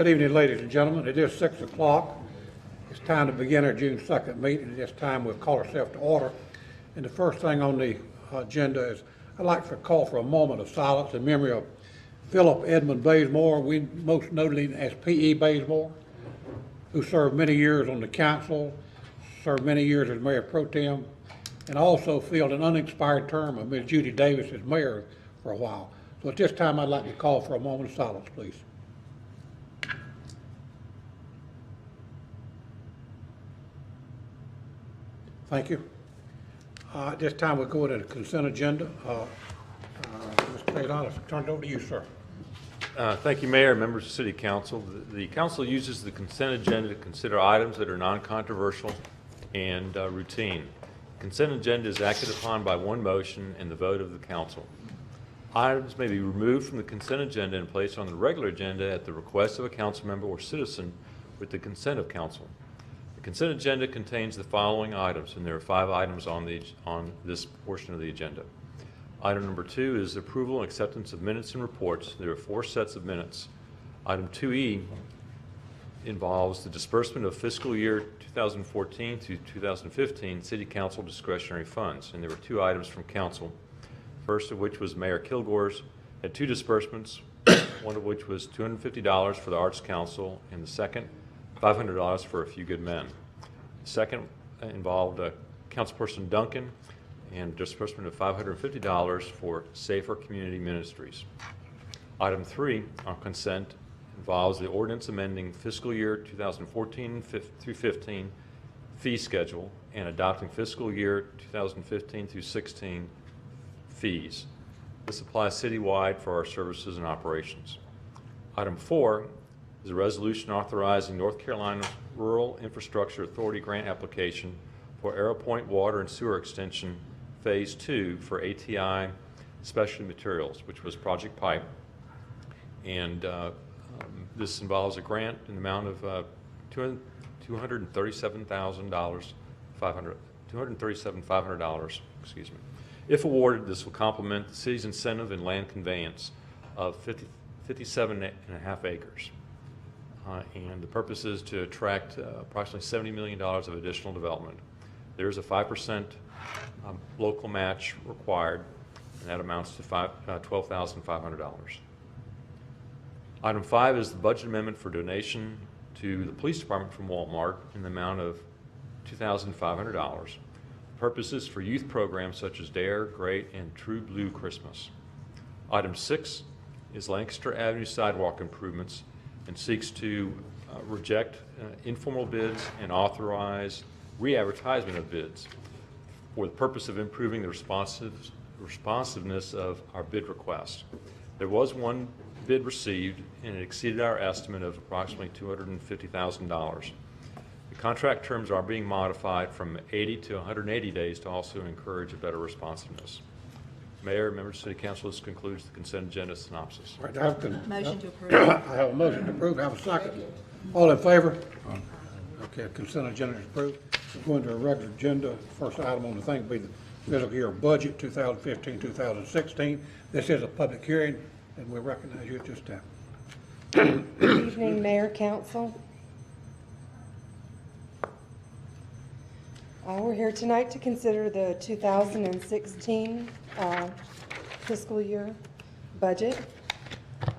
Good evening, ladies and gentlemen. It is 6 o'clock. It's time to begin our June 2nd meeting. At this time, we'll call ourselves to order. And the first thing on the agenda is I'd like to call for a moment of silence in memory of Philip Edmund Bazemore, we most notably as P.E. Bazemore, who served many years on the council, served many years as mayor pro tem, and also filled an unexpired term of Ms. Judy Davis as mayor for a while. So at this time, I'd like to call for a moment of silence, please. Thank you. At this time, we'll go to the consent agenda. Mr. Payton, I'll turn it over to you, sir. Thank you, Mayor, members of City Council. The Council uses the consent agenda to consider items that are non-controversial and routine. The consent agenda is acted upon by one motion and the vote of the Council. Items may be removed from the consent agenda and placed on the regular agenda at the request of a council member or citizen with the consent of Council. The consent agenda contains the following items, and there are 5 items on this portion of the agenda. Item number 2 is approval and acceptance of minutes and reports. There are 4 sets of minutes. Item 2E involves the disbursement of fiscal year 2014 to 2015 City Council discretionary funds, and there were 2 items from Council. First of which was Mayor Kilgore's, had 2 disbursements, one of which was $250 for the Arts Council, and the second, $500 for A Few Good Men. The second involved Councilperson Duncan and disbursement of $550 for Safer Community Ministries. Item 3 on consent involves the ordinance amending fiscal year 2014 through 15 fee schedule and adopting fiscal year 2015 through 16 fees. This applies citywide for our services and operations. Item 4 is a resolution authorizing North Carolina Rural Infrastructure Authority grant application for Arrow Point Water and Sewer Extension Phase 2 for ATI Specialty Materials, which was Project Pipe. And this involves a grant in the amount of $237,500, excuse me. If awarded, this will complement the city's incentive and land conveyance of 57.5 acres. And the purpose is to attract approximately $70 million of additional development. There is a 5% local match required, and that amounts to $12,500. Item 5 is the budget amendment for donation to the police department from Walmart in the amount of $2,500. Purposes for youth programs such as DARE, GREAT, and True Blue Christmas. Item 6 is Lancaster Avenue sidewalk improvements and seeks to reject informal bids and authorize re-advertisement of bids for the purpose of improving the responsiveness of our bid request. There was one bid received, and it exceeded our estimate of approximately $250,000. The contract terms are being modified from 80 to 180 days to also encourage a better responsiveness. Mayor, members of City Council, this concludes the consent agenda synopsis. All right, I have Motion to approve. I have a motion to approve. I have a second. All in favor? Okay, consent agenda is approved. We're going to a regular agenda. First item on the thing will be the fiscal year budget 2015-2016. This is a public hearing, and we recognize you at this time. Good evening, Mayor, Council. We're here tonight to consider the 2016 fiscal year budget.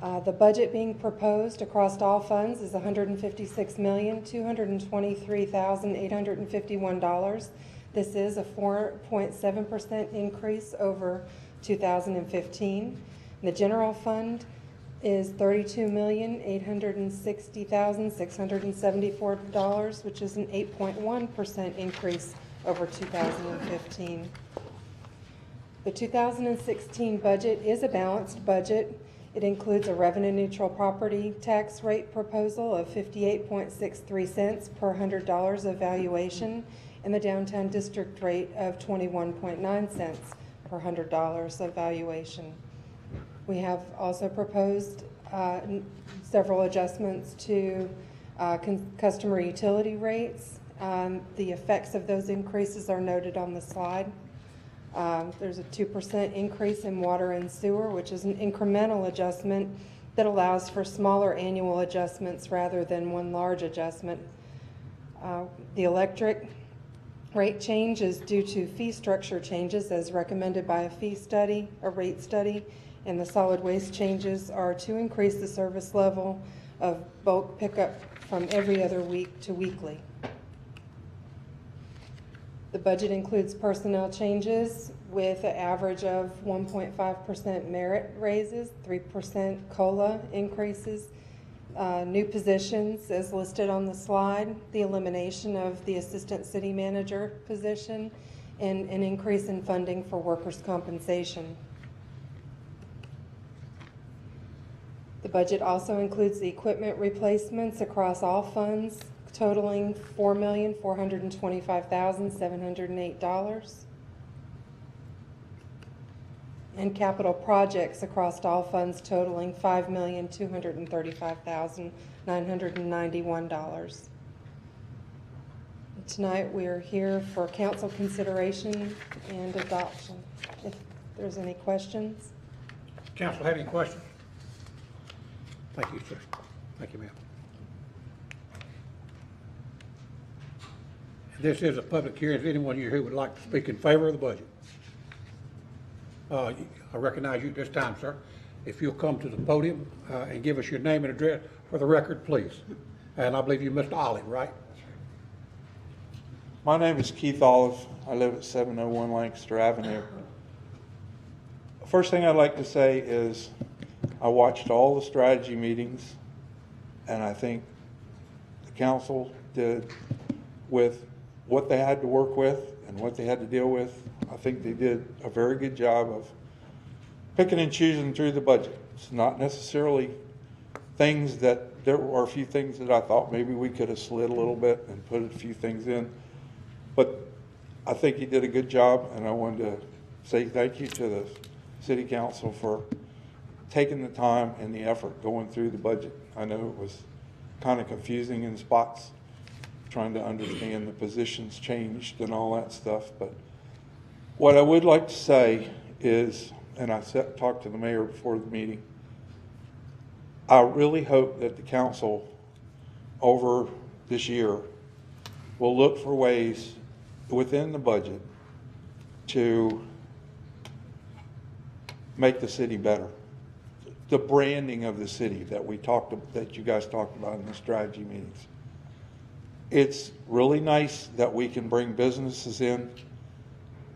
The budget being proposed across all funds is $156,223,851. This is a 4.7% increase over 2015. The general fund is $32,860,674, which is an 8.1% increase over 2015. The 2016 budget is a balanced budget. It includes a revenue-neutral property tax rate proposal of 58.63 cents per $100 of valuation, and the downtown district rate of 21.9 cents per $100 of valuation. We have also proposed several adjustments to customer utility rates. The effects of those increases are noted on the slide. There's a 2% increase in water and sewer, which is an incremental adjustment that allows for smaller annual adjustments rather than one large adjustment. The electric rate change is due to fee structure changes as recommended by a rate study, and the solid waste changes are to increase the service level of bulk pickup from every other week to weekly. The budget includes personnel changes with an average of 1.5% merit raises, 3% COLA increases, new positions as listed on the slide, the elimination of the assistant city manager position, and an increase in funding for workers' compensation. The budget also includes the equipment replacements across all funds, totaling $4,425,708, and capital projects across all funds totaling $5,235,991. Tonight we are here for council consideration and adoption. If there's any questions. Council have any questions? Thank you, sir. Thank you, ma'am. This is a public hearing. Is anyone here who would like to speak in favor of the budget? I recognize you at this time, sir. If you'll come to the podium and give us your name and address for the record, please. And I believe you're Mr. Olive, right? My name is Keith Olive. I live at 701 Lancaster Avenue. First thing I'd like to say is I watched all the strategy meetings, and I think the council did with what they had to work with and what they had to deal with. I think they did a very good job of picking and choosing through the budget. It's not necessarily things that, there were a few things that I thought maybe we could have slid a little bit and put a few things in. But I think he did a good job, and I wanted to say thank you to the city council for taking the time and the effort going through the budget. I know it was kind of confusing in spots, trying to understand the positions changed and all that stuff. But what I would like to say is, and I talked to the mayor before the meeting, I really hope that the council over this year will look for ways within the budget to make the city better. The branding of the city that you guys talked about in the strategy meetings. It's really nice that we can bring businesses in,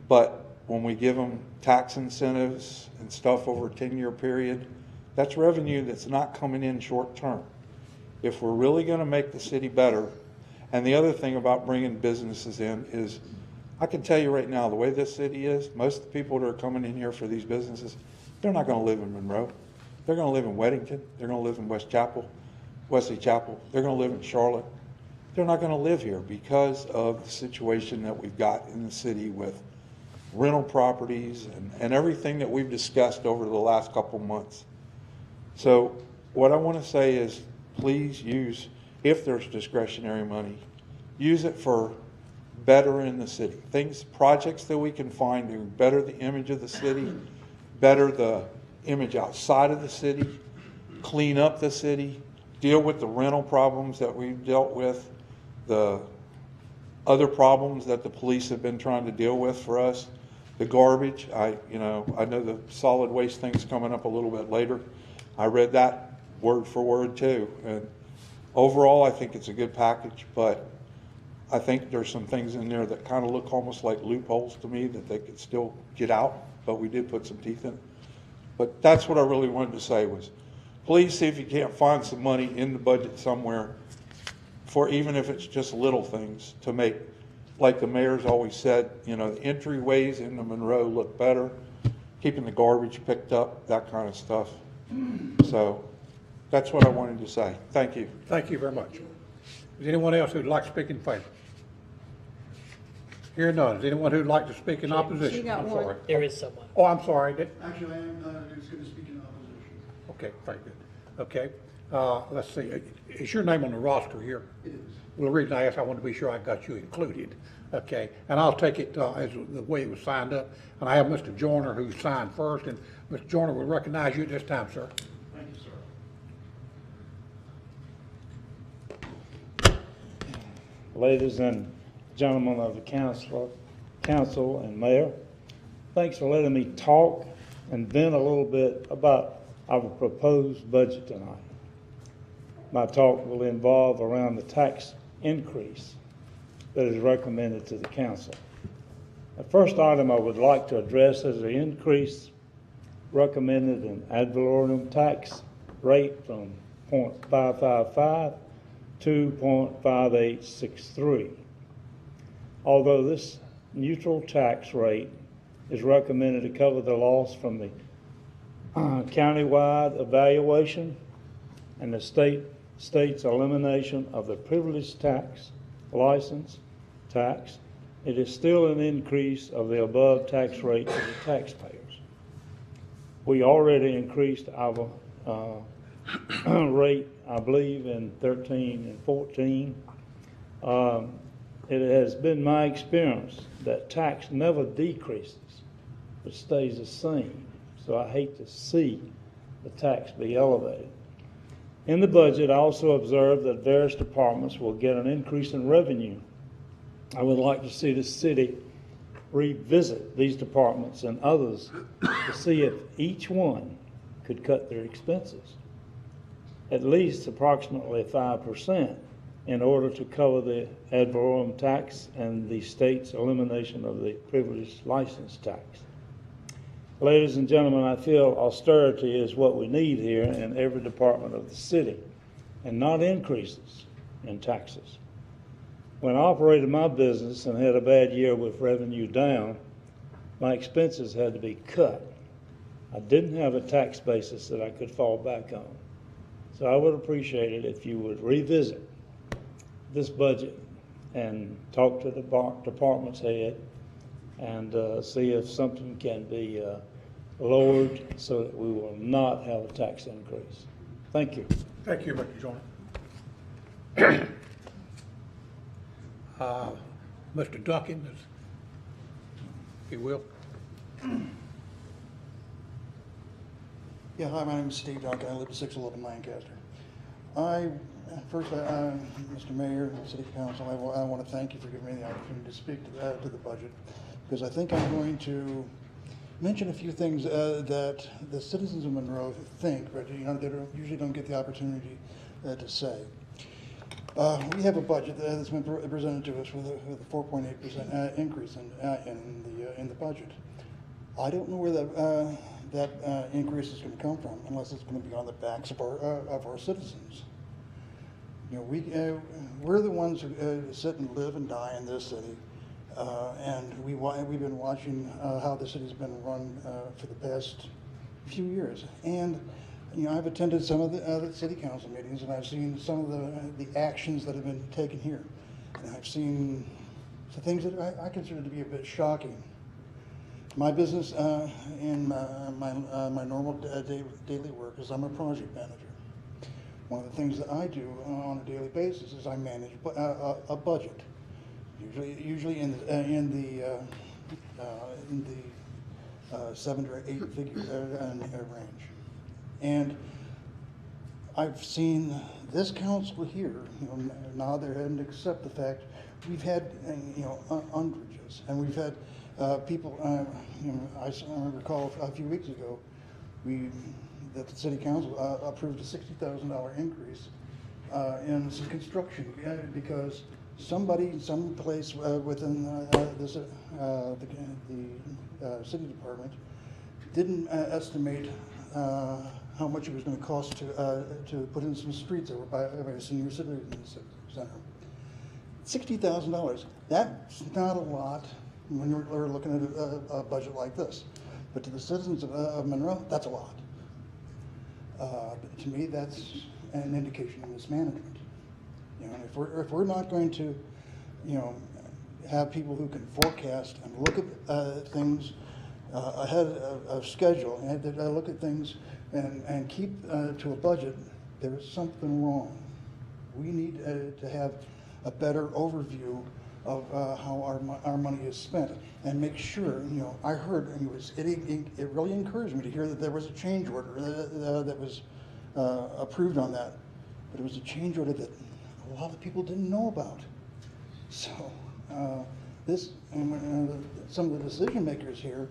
but when we give them tax incentives and stuff over a 10-year period, that's revenue that's not coming in short term. If we're really going to make the city better, and the other thing about bringing businesses in is, I can tell you right now, the way this city is, most of the people that are coming in here for these businesses, they're not going to live in Monroe. They're going to live in Weddington. They're going to live in Wesley Chapel. They're going to live in Charlotte. They're not going to live here because of the situation that we've got in the city with rental properties and everything that we've discussed over the last couple months. So what I want to say is, please use, if there's discretionary money, use it for bettering the city. Projects that we can find to better the image of the city, better the image outside of the city, clean up the city, deal with the rental problems that we've dealt with, the other problems that the police have been trying to deal with for us, the garbage. I know the solid waste thing's coming up a little bit later. I read that word for word too, and overall I think it's a good package, but I think there's some things in there that kind of look almost like loopholes to me that they could still get out, but we did put some teeth in it. But that's what I really wanted to say was, please see if you can't find some money in the budget somewhere for, even if it's just little things, to make, like the mayor's always said, the entryways into Monroe look better, keeping the garbage picked up, that kind of stuff. So that's what I wanted to say. Thank you. Thank you very much. Is anyone else who'd like to speak in favor? Hear none. Is anyone who'd like to speak in opposition? She got I'm one. sorry. There is someone. Oh, I'm sorry. Actually, I am just going to speak in opposition. Okay, very good. Okay, let's see. Is your name on the roster here? It is. Well, the reason I asked, I wanted to be sure I got you included. Okay, and I'll take it as the way it was signed up. And I have Mr. Joyner who signed first, and Mr. Joyner will recognize you at this time, sir. Thank you, sir. ladies and gentlemen of the council and mayor. Thanks for letting me talk and vent a little bit about our proposed budget tonight. My talk will involve around the tax increase that is recommended to the council. The first item I would like to address is the increase recommended in ad valorem tax rate from 0.555 to 0.5863. Although this neutral tax rate is recommended to cover the loss from the countywide evaluation and the state's elimination of the privilege tax, license tax, it is still an increase of the above tax rate to the taxpayers. We already increased our rate, I believe, in 13 and 14. It has been my experience that tax never decreases, but stays the same. So I hate to see the tax be elevated. In the budget, I also observed that various departments will get an increase in revenue. I would like to see the city revisit these departments and others to see if each one could cut their expenses at least approximately 5% in order to cover the ad valorem tax and the state's elimination of the privileged license tax. Ladies and gentlemen, I feel austerity is what we need here in every department of the city, and not increases in taxes. When I operated my business and had a bad year with revenue down, my expenses had to be cut. I didn't have a tax basis that I could fall back on. So I would appreciate it if you would revisit this budget and talk to the department's head and see if something can be lowered so that we will not have a tax increase. Thank you. Thank you, Mr. Joyner. Mr. Duncan, if you will. Yeah, hi, my name is Steve Duncan. I live at 611 Lancaster. Mr. Mayor, City Council, I want to thank you for giving me the opportunity to speak to the budget, because I think I'm going to mention a few things that the citizens of Monroe think, but they usually don't get the opportunity to say. We have a budget that's been presented to us with a 4.8% increase in the budget. I don't know where that increase is going to come from, unless it's going to be on the backs of our citizens. You know, we're the ones who sit and live and die in this city, and we've been watching how the city's been run for the past few years. And you know, I've attended some of the city council meetings, and I've seen some of the actions that have been taken here, and I've seen some things that I consider to be a bit shocking. My business and my normal daily work is I'm a project manager. One of the things that I do on a daily basis is I manage a budget, usually in the 7 or 8 figure range. And I've seen this council here, you know, nod their head and accept the fact we've had, underages, and we've had people. I recall a few weeks ago, that the city council approved a $60,000 increase in some construction because somebody, someplace within the city department didn't estimate how much it was going to cost to put in some streets over by a senior citizens center. $60,000. That's not a lot when you're looking at a budget like this, but to the citizens of Monroe, that's a lot. To me, that's an indication of mismanagement. You know, if we're not going to, have people who can forecast and look at things ahead of schedule and look at things and keep to a budget, there's something wrong. We need to have a better overview of how our money is spent and make sure, I heard, it really encouraged me to hear that there was a change order that was approved on that, but it was a change order that a lot of people didn't know about. So, this, and some of the decision makers here,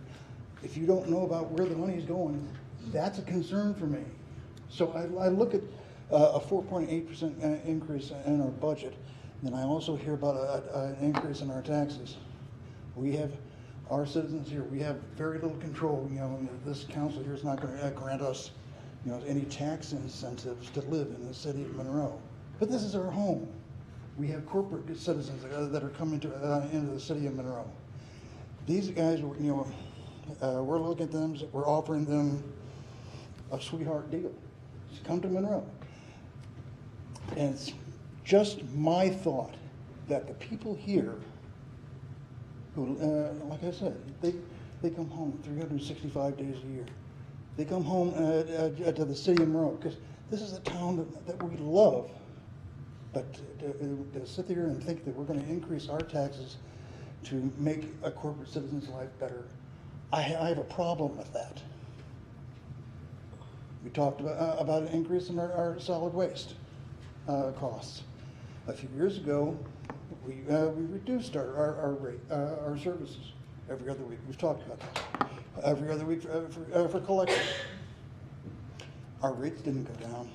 if you don't know about where the money's going, that's a concern for me. So I look at a 4.8% increase in our budget, then I also hear about an increase in our taxes. We have, our citizens here, we have very little control. You know, this council here is not going to grant us, you know, any tax incentives to live in the city of Monroe. But this is our home. We have corporate citizens that are coming to into the city of Monroe. These guys, you know, we're looking at them, we're offering them a sweetheart deal. Just come to Monroe. And it's just my thought that the people here, who, like I said, they come home 365 days a year. They come home to the city of Monroe because this is a town that we love. But to sit there and think that we're going to increase our taxes to make a corporate citizen's life better, I have a problem with that. We talked about an increase in our solid waste costs. A few years ago, we reduced our rate, our services every other week. We've talked about that. Every other week for collection. Our rates didn't go down.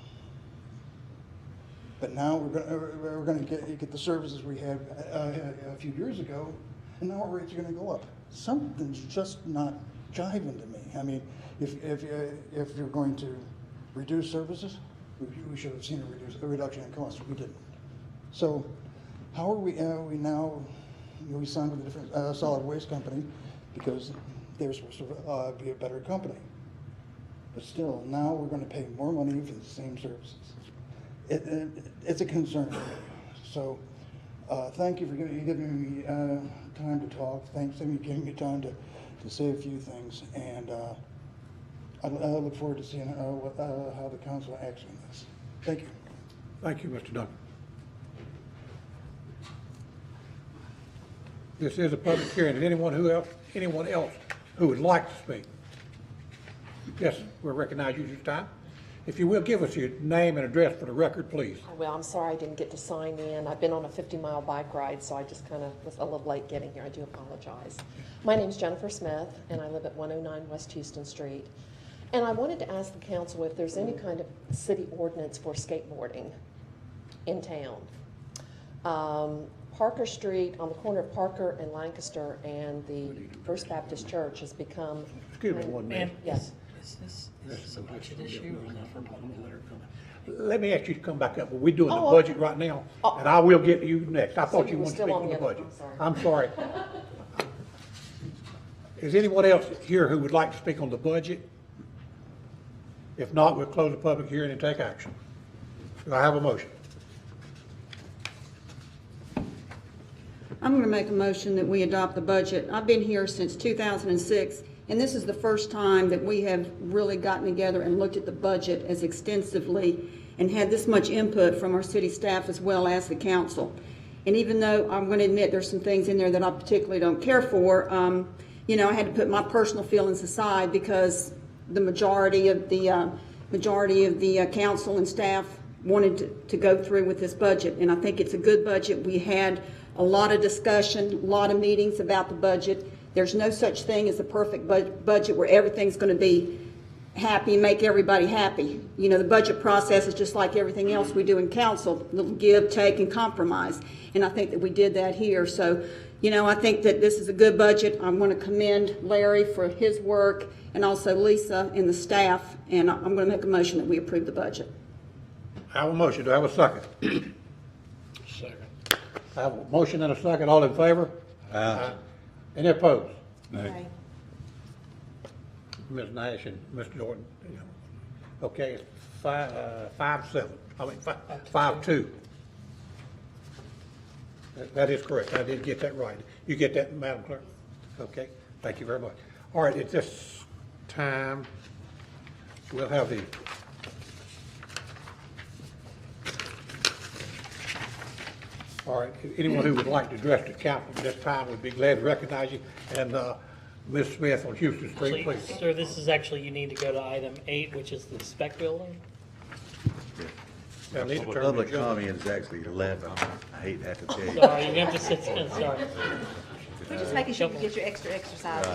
But now we're going to get the services we had a few years ago, and now our rates are going to go up. Something's just not jiving to me. I mean, if you're going to reduce services, we should have seen a reduction in costs. We didn't. So, how are we now? We signed with a different solid waste company because they were supposed to be a better company. But still, now we're going to pay more money for the same services. It's a concern. So, thank you for giving me time to talk. Thanks for giving me time to say a few things. And I look forward to seeing how the council acts on this. Thank you. Thank you, Mr. Duncan. This is a public hearing. Is anyone else who would like to speak? Yes, we'll recognize you this time. If you will, give us your name and address for the record, please. Well, I'm sorry I didn't get to sign in. I've been on a 50-mile bike ride, so I just kind of was a little late getting here. I do apologize. My name's Jennifer Smith, and I live at 109 West Houston Street. And I wanted to ask the council if there's any kind of city ordinance for skateboarding in town. Parker Street, on the corner of Parker and Lancaster, and the First Baptist Church has become... Excuse me one minute. Yes. Is this a budget issue or is that for public? Let me ask you to come back up. We're doing the Oh, budget okay. right now, Oh. and I will get to you next. I thought you you were wanted to still speak on on the the other- budget. I'm sorry. I'm sorry. Is anyone else here who would like to speak on the budget? If not, we'll close the public hearing and take action. Do I have a motion? I'm going to make a motion that we adopt the budget. I've been here since 2006, and this is the first time that we have really gotten together and looked at the budget as extensively and had this much input from our city staff as well as the council. And even though I'm going to admit there's some things in there that I particularly don't care for, you know, I had to put my personal feelings aside because the majority of the council and staff wanted to go through with this budget, and I think it's a good budget. We had a lot of discussion, a lot of meetings about the budget. There's no such thing as a perfect budget where everything's going to be happy, make everybody happy. You know, the budget process is just like everything else we do in council, little give, take, and compromise. And I think that we did that here. So, you know, I think that this is a good budget. I want to commend Larry for his work and also Lisa and the staff. And I'm going to make a motion that we approve the budget. I have a motion. Do I have a second? Second. I have a motion and a second. All in favor? Aye. Any opposed? Okay. Ms. Nash and Mr. Jordan. Okay, it's 5-7. I mean, 5-2. That is correct. I did get that right. You get that, Madam Clerk? Okay, thank you very much. All right, at this time, we'll have the all right, anyone who would like to address the council at this time would be glad to recognize you. And Ms. Smith on Houston Street, please. Sir, this is actually, you need to go to item 8, which is the spec building. Yeah, need to turn the Public agenda. comment is actually 11. I hate to have to tell you. Sorry, you have to sit down, sorry. We're just making sure you get your extra exercise.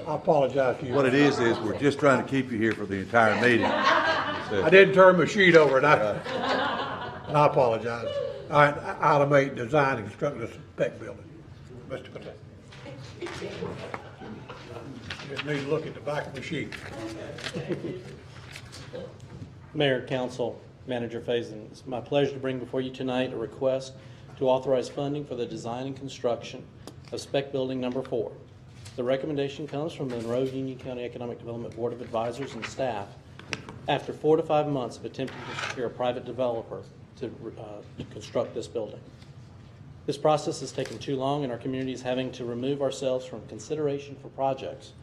I apologize to you. What it is we're just trying to keep you here for the entire meeting. I didn't turn my sheet over, and I apologize. All right, item 8, design and construct the spec building. Mr. Patel. Just need to look at the back of the sheet. Mayor, Council, Manager Faison, it's my pleasure to bring before you tonight a request to authorize funding for the design and construction of spec building number 4. The recommendation comes from the Monroe Union County Economic Development Board of Advisors and staff after 4 to 5 months of attempting to secure a private developer to construct this building. This process has taken too long, and our community is having to remove ourselves from consideration for projects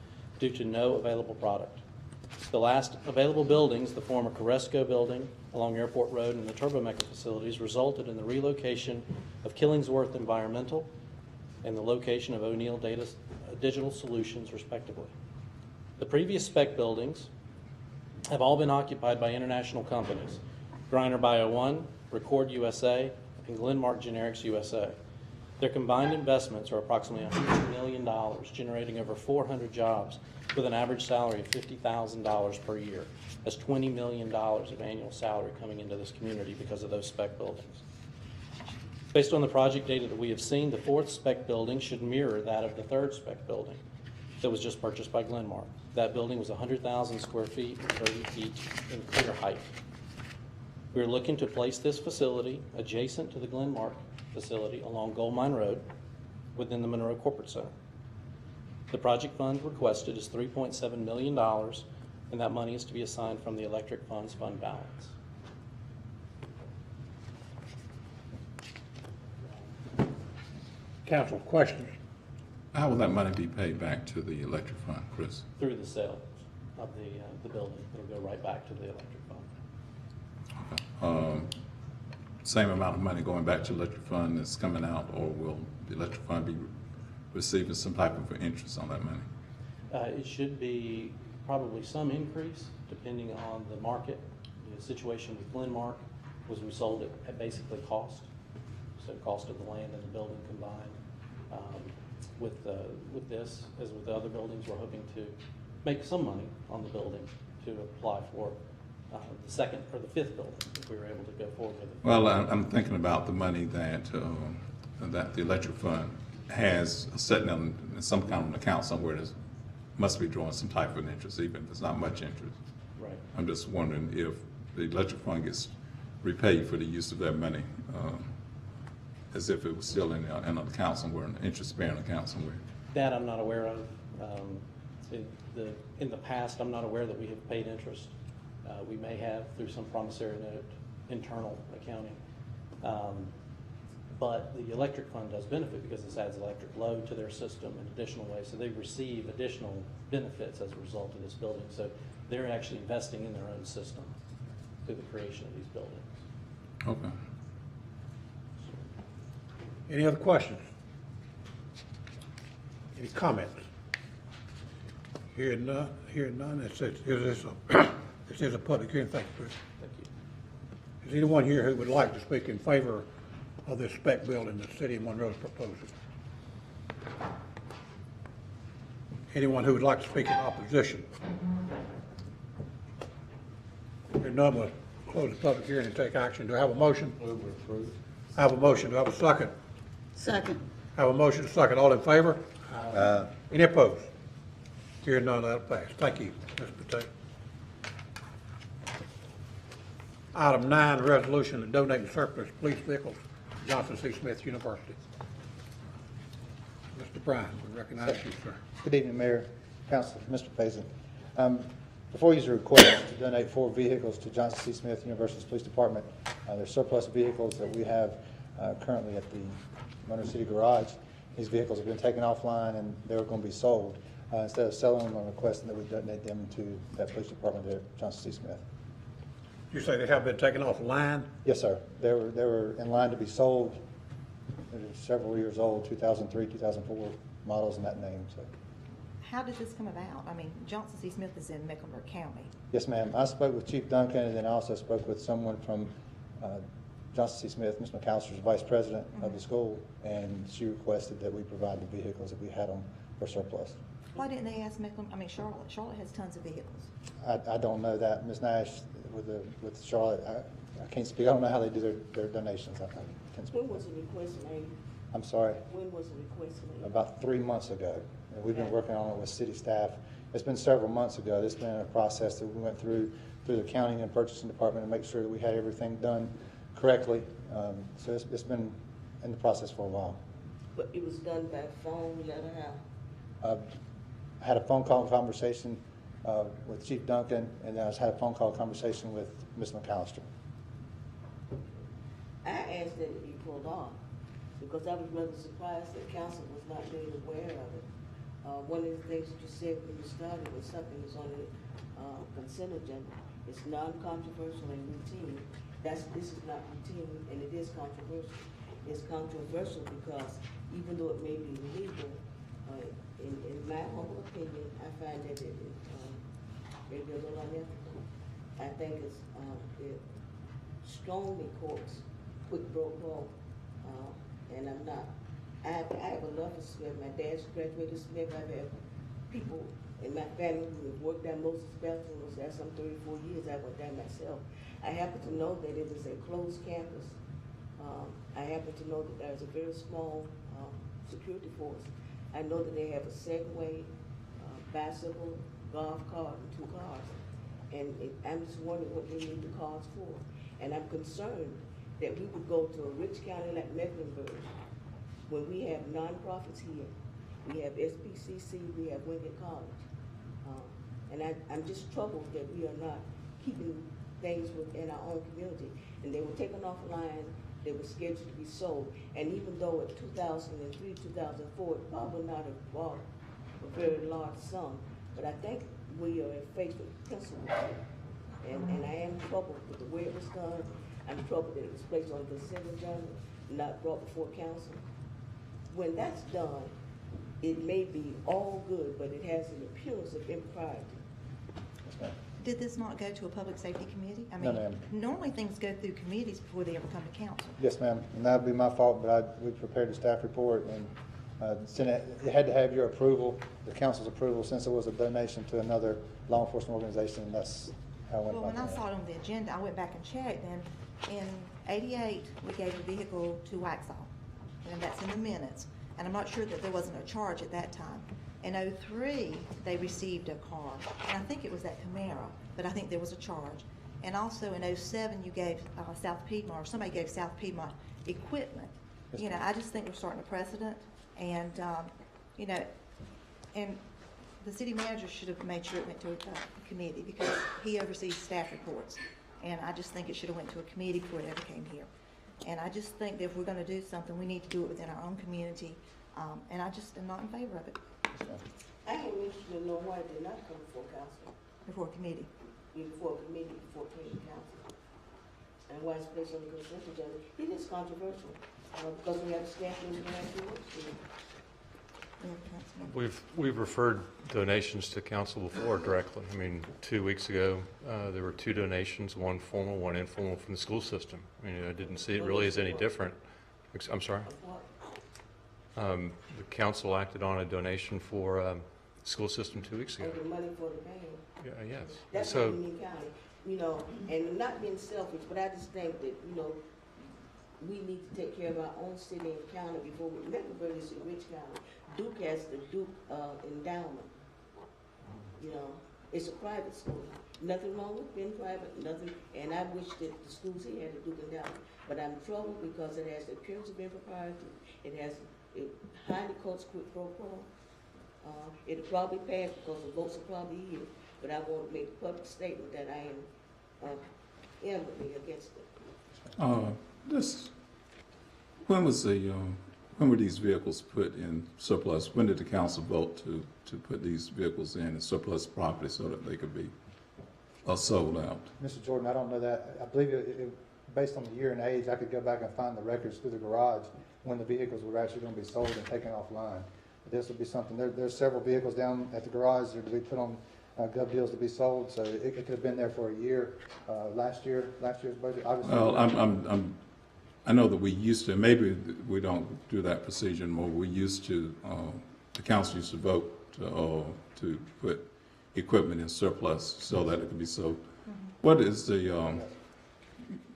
due to no available product. The last available buildings, the former Caresco building along Airport Road and the Turbomeca facilities, resulted in the relocation of Killingsworth Environmental and the location of O'Neill Digital Solutions, respectively. The previous spec buildings have all been occupied by international companies, Griner Bio One, Record USA, and Glenmark Generics USA. Their combined investments are approximately $100 million, generating over 400 jobs with an average salary of $50,000 per year. That's $20 million of annual salary coming into this community because of those spec buildings. Based on the project data that we have seen, the 4th spec building should mirror that of the 3rd spec building that was just purchased by Glenmark. That building was 100,000 square feet and 30 feet in clear height. We are looking to place this facility adjacent to the Glenmark facility along Gold Mine Road within the Monroe Corporate Center. The project fund requested is $3.7 million, and that money is to be assigned from the electric funds fund balance. Council, questions? How will that money be paid back to the electric fund, Chris? Through the sale of the building, it'll go right back to the electric fund. Same amount of money going back to the electric fund that's coming out, or will the electric fund be receiving some type of interest on that money? It should be probably some increase depending on the market. The situation with Glenmark was we sold it at basically cost, so cost of the land and the building combined. With this, as with the other buildings, we're hoping to make some money on the building to apply for the 2nd or the 5th building if we were able to go forward with it. Well, I'm thinking about the money that the electric fund has sitting in some kind of an account somewhere that must be drawing some type of interest, even if it's not much interest. Right. I'm just wondering if the electric fund gets repaid for the use of that money, as if it was still in an account somewhere, an interest-bearing account somewhere. That I'm not aware of. In the past, I'm not aware that we have paid interest. We may have through some promissory note, internal accounting. But the electric fund does benefit because this adds electric load to their system in additional ways. So they receive additional benefits as a result of this building. So they're actually investing in their own system through the creation of these buildings. Okay. Any other questions? Any comments? Hearing none, this is a public hearing. Thank you, Chris. Thank you. Is anyone here who would like to speak in favor of this spec building the city of Monroe is proposing? Anyone who would like to speak in opposition? Hearing none, we'll close the public hearing and take action. Do I have a motion? Move to approve. I have a motion. Do I have a second? Second. I have a motion, a second. All in favor? Any opposed? Hearing none, that'll pass. Thank you, Mr. Patel. Item 9, resolution to donate surplus police vehicles to Johnson C. Smith University. Mr. Bryan, we recognize you, sir. Good evening, Mayor, Council, Mr. Faison. Before you is a request to donate 4 vehicles to Johnson C. Smith University's Police Department. They're surplus vehicles that we have currently at the Monroe City Garage. These vehicles have been taken offline and they're going to be sold. Instead of selling them, I'm requesting that we donate them to that police department at Johnson C. Smith. You say they have been taken offline? Yes, sir. They were in line to be sold. They're several years old, 2003, 2004 models in that name. So. how did this come about? I mean, Johnson C. Smith is in Mecklenburg County. Yes, ma'am. I spoke with Chief Duncan, and then I also spoke with someone from Johnson C. Smith, Ms. McAllister's vice president of the school, and she requested that we provide the vehicles that we had them for surplus. Why didn't they ask Charlotte? Charlotte has tons of vehicles. I don't know that. Ms. Nash, with Charlotte, I can't speak. I don't know how they do their donations. I can't speak. When was the request made? I'm sorry. When was the request made? About 3 months ago. And we've been working on it with city staff. It's been several months ago. It's been a process that we went through the accounting and purchasing department to make sure that we had everything done correctly. So it's been in the process for a while. But it was done by phone, letter, how? I had a phone call conversation with Chief Duncan, and then I had a phone call conversation with Ms. McAllister. I asked that it be pulled off because I was rather surprised that council was not made aware of it. One of the things that you said when you started was something that's on the consent agenda. It's non-controversial and routine. This is not routine, and it is controversial. It's controversial because even though it may be legal, in my humble opinion, I find that it may be a little unethical. I think it strongly quotes quick broke law, and I'm not. I have a love for Smith. My dad's graduated Smith. I've had people in my family who have worked at Moses Baptist. That's some 34 years. I went there myself. I happen to know that it is a closed campus. I happen to know that there's a very small security force. I know that they have a Segway, bicycle, golf cart, and 2 cars. And I'm just wondering what they need the cars for. And I'm concerned that we would go to a rich county like Mecklenburg when we have nonprofits here. We have SPCC, we have Wingate College. And I'm just troubled that we are not keeping things within our own community. And they were taken offline, they were scheduled to be sold. And even though in 2003, 2004, it probably not have bought a very large sum, but I think we are faced with principle here. And I am troubled with the way it was done. I'm troubled that it was placed on the consent agenda, not brought before council. When that's done, it may be all good, but it has an appearance of impropriety. Did this not go to a public safety committee? I No, mean, ma'am. normally things go through committees before they ever come to council. Yes, ma'am, and that would be my fault, but we prepared a staff report and sent it. It had to have your approval, the council's approval, since it was a donation to another law enforcement organization, and that's how I went Well, about when I that. saw it on the agenda, I went back and checked, and in '88, we gave a vehicle to Waxhaw, and that's in the minutes. And I'm not sure that there wasn't a charge at that time. In '03, they received a car, and I think it was that Camaro, but I think there was a charge. And also in '07, you gave South Piedmont, or somebody gave South Piedmont equipment. Yes, You know, ma'am. I just think we're starting a precedent, and, you know, and the city manager should have made sure it went to a committee because he oversees staff reports. And I just think it should have went to a committee before it ever came here. And I just think that if we're gonna do something, we need to do it within our own community. And I just am not in favor of it I am interested to know why it did not come before council, before a committee. before committee, before it came to council. And why it's placed on the consent agenda. It is controversial, because we have staff members who have to work here. We've referred donations to council before directly. I mean, 2 weeks ago, there were 2 donations, one formal, one informal from the school system. I mean, I didn't see it really as any different. I'm sorry? The council acted on a donation for the school system 2 weeks ago. And the money for the band. Yes. That's So, Union County, you know, and not being selfish, but I just think that, you know, we need to take care of our own city and county before we, Mecklenburg is a rich county. Duke has the Duke endowment. You know, it's a private school. Nothing wrong with being private, nothing, and I wish that the schools here had a Duke endowment. But I'm troubled because it has the appearance of impropriety. It highly quotes quid pro quo. It'll probably pass because the votes are probably here. But I want to make a public statement that I am vehemently against it. When were these vehicles put in surplus? When did the council vote to put these vehicles in surplus property so that they could be sold out? Mr. Jordan, I don't know that. I believe based on the year and age, I could go back and find the records through the garage when the vehicles were actually going to be sold and taken offline. This will be something, there's several vehicles down at the garage that will be put on gov deals to be sold, so it could have been there for a year, last year's budget, obviously. Well, I know that we used to, maybe we don't do that procedure anymore. We used to, the council used to vote to put equipment in surplus so that it could be sold. What is the,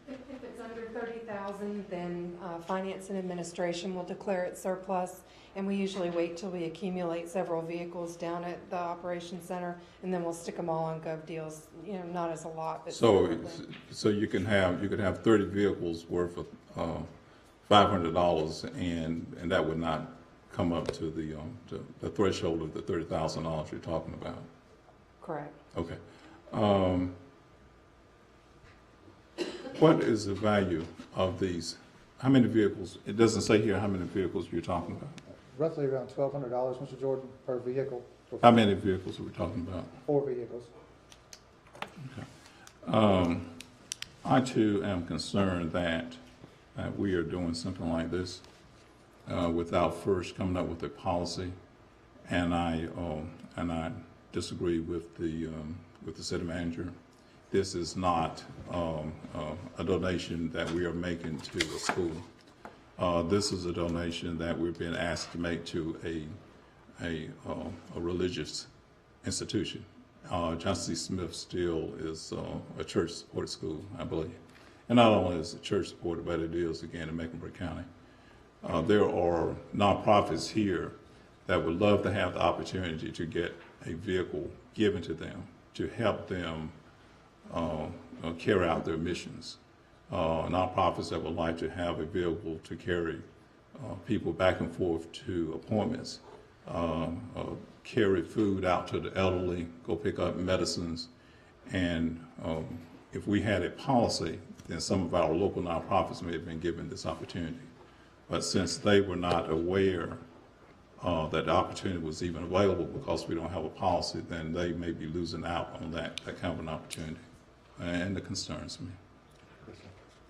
If it's under 30,000, then Finance and Administration will declare it surplus, and we usually wait till we accumulate several vehicles down at the Operations Center, and then we'll stick them all on gov deals, you know, not as a lot, but separately. so you could have 30 vehicles worth of $500, and that would not come up to the threshold of the $30,000 you're talking about. Correct. Okay. What is the value of these? How many vehicles? It doesn't say here how many vehicles you're talking about. Roughly around $1,200, Mr. Jordan, per vehicle. How many vehicles are we talking about? 4 vehicles. Okay. I too am concerned that we are doing something like this without first coming up with a policy, and I disagree with the city manager. This is not a donation that we are making to a school. This is a donation that we're being asked to make to a religious institution. Johnson C. Smith still is a church-supported school, I believe. And not only is it church-supported, but it is, again, in Mecklenburg County. There are nonprofits here that would love to have the opportunity to get a vehicle given to them to help them carry out their missions. Nonprofits that would like to have a vehicle to carry people back and forth to appointments, carry food out to the elderly, go pick up medicines. And if we had a policy, then some of our local nonprofits may have been given this opportunity. But since they were not aware that the opportunity was even available because we don't have a policy, then they may be losing out on that kind of an opportunity. And it concerns me.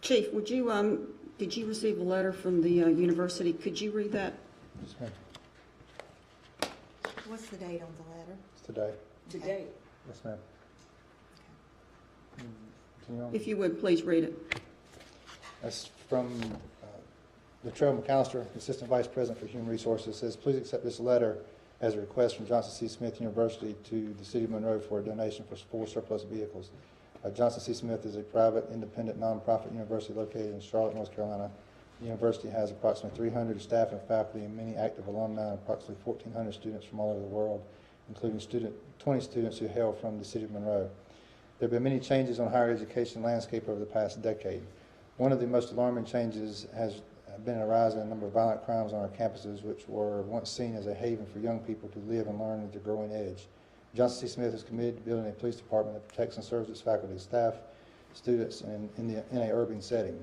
Chief, would you, did you receive a letter from the university? Could you read that? Yes, ma'am. What's the date on the letter? It's today. Today. Yes, ma'am. Continue on. If you would, please read it. That's from Latrell McAllister, Assistant Vice President for Human Resources. It says, please accept this letter as a request from Johnson C. Smith University to the City of Monroe for a donation for 4 surplus vehicles. Johnson C. Smith is a private, independent, nonprofit university located in Charlotte, North Carolina. The university has approximately 300 staff and faculty and many active alumni, and approximately 1,400 students from all over the world, including 20 students who hail from the City of Monroe. There have been many changes on higher education landscape over the past decade. One of the most alarming changes has been a rise in the number of violent crimes on our campuses, which were once seen as a haven for young people to live and learn at their growing edge. Johnson C. Smith is committed to building a police department that protects and serves its faculty, staff, students in an urban setting.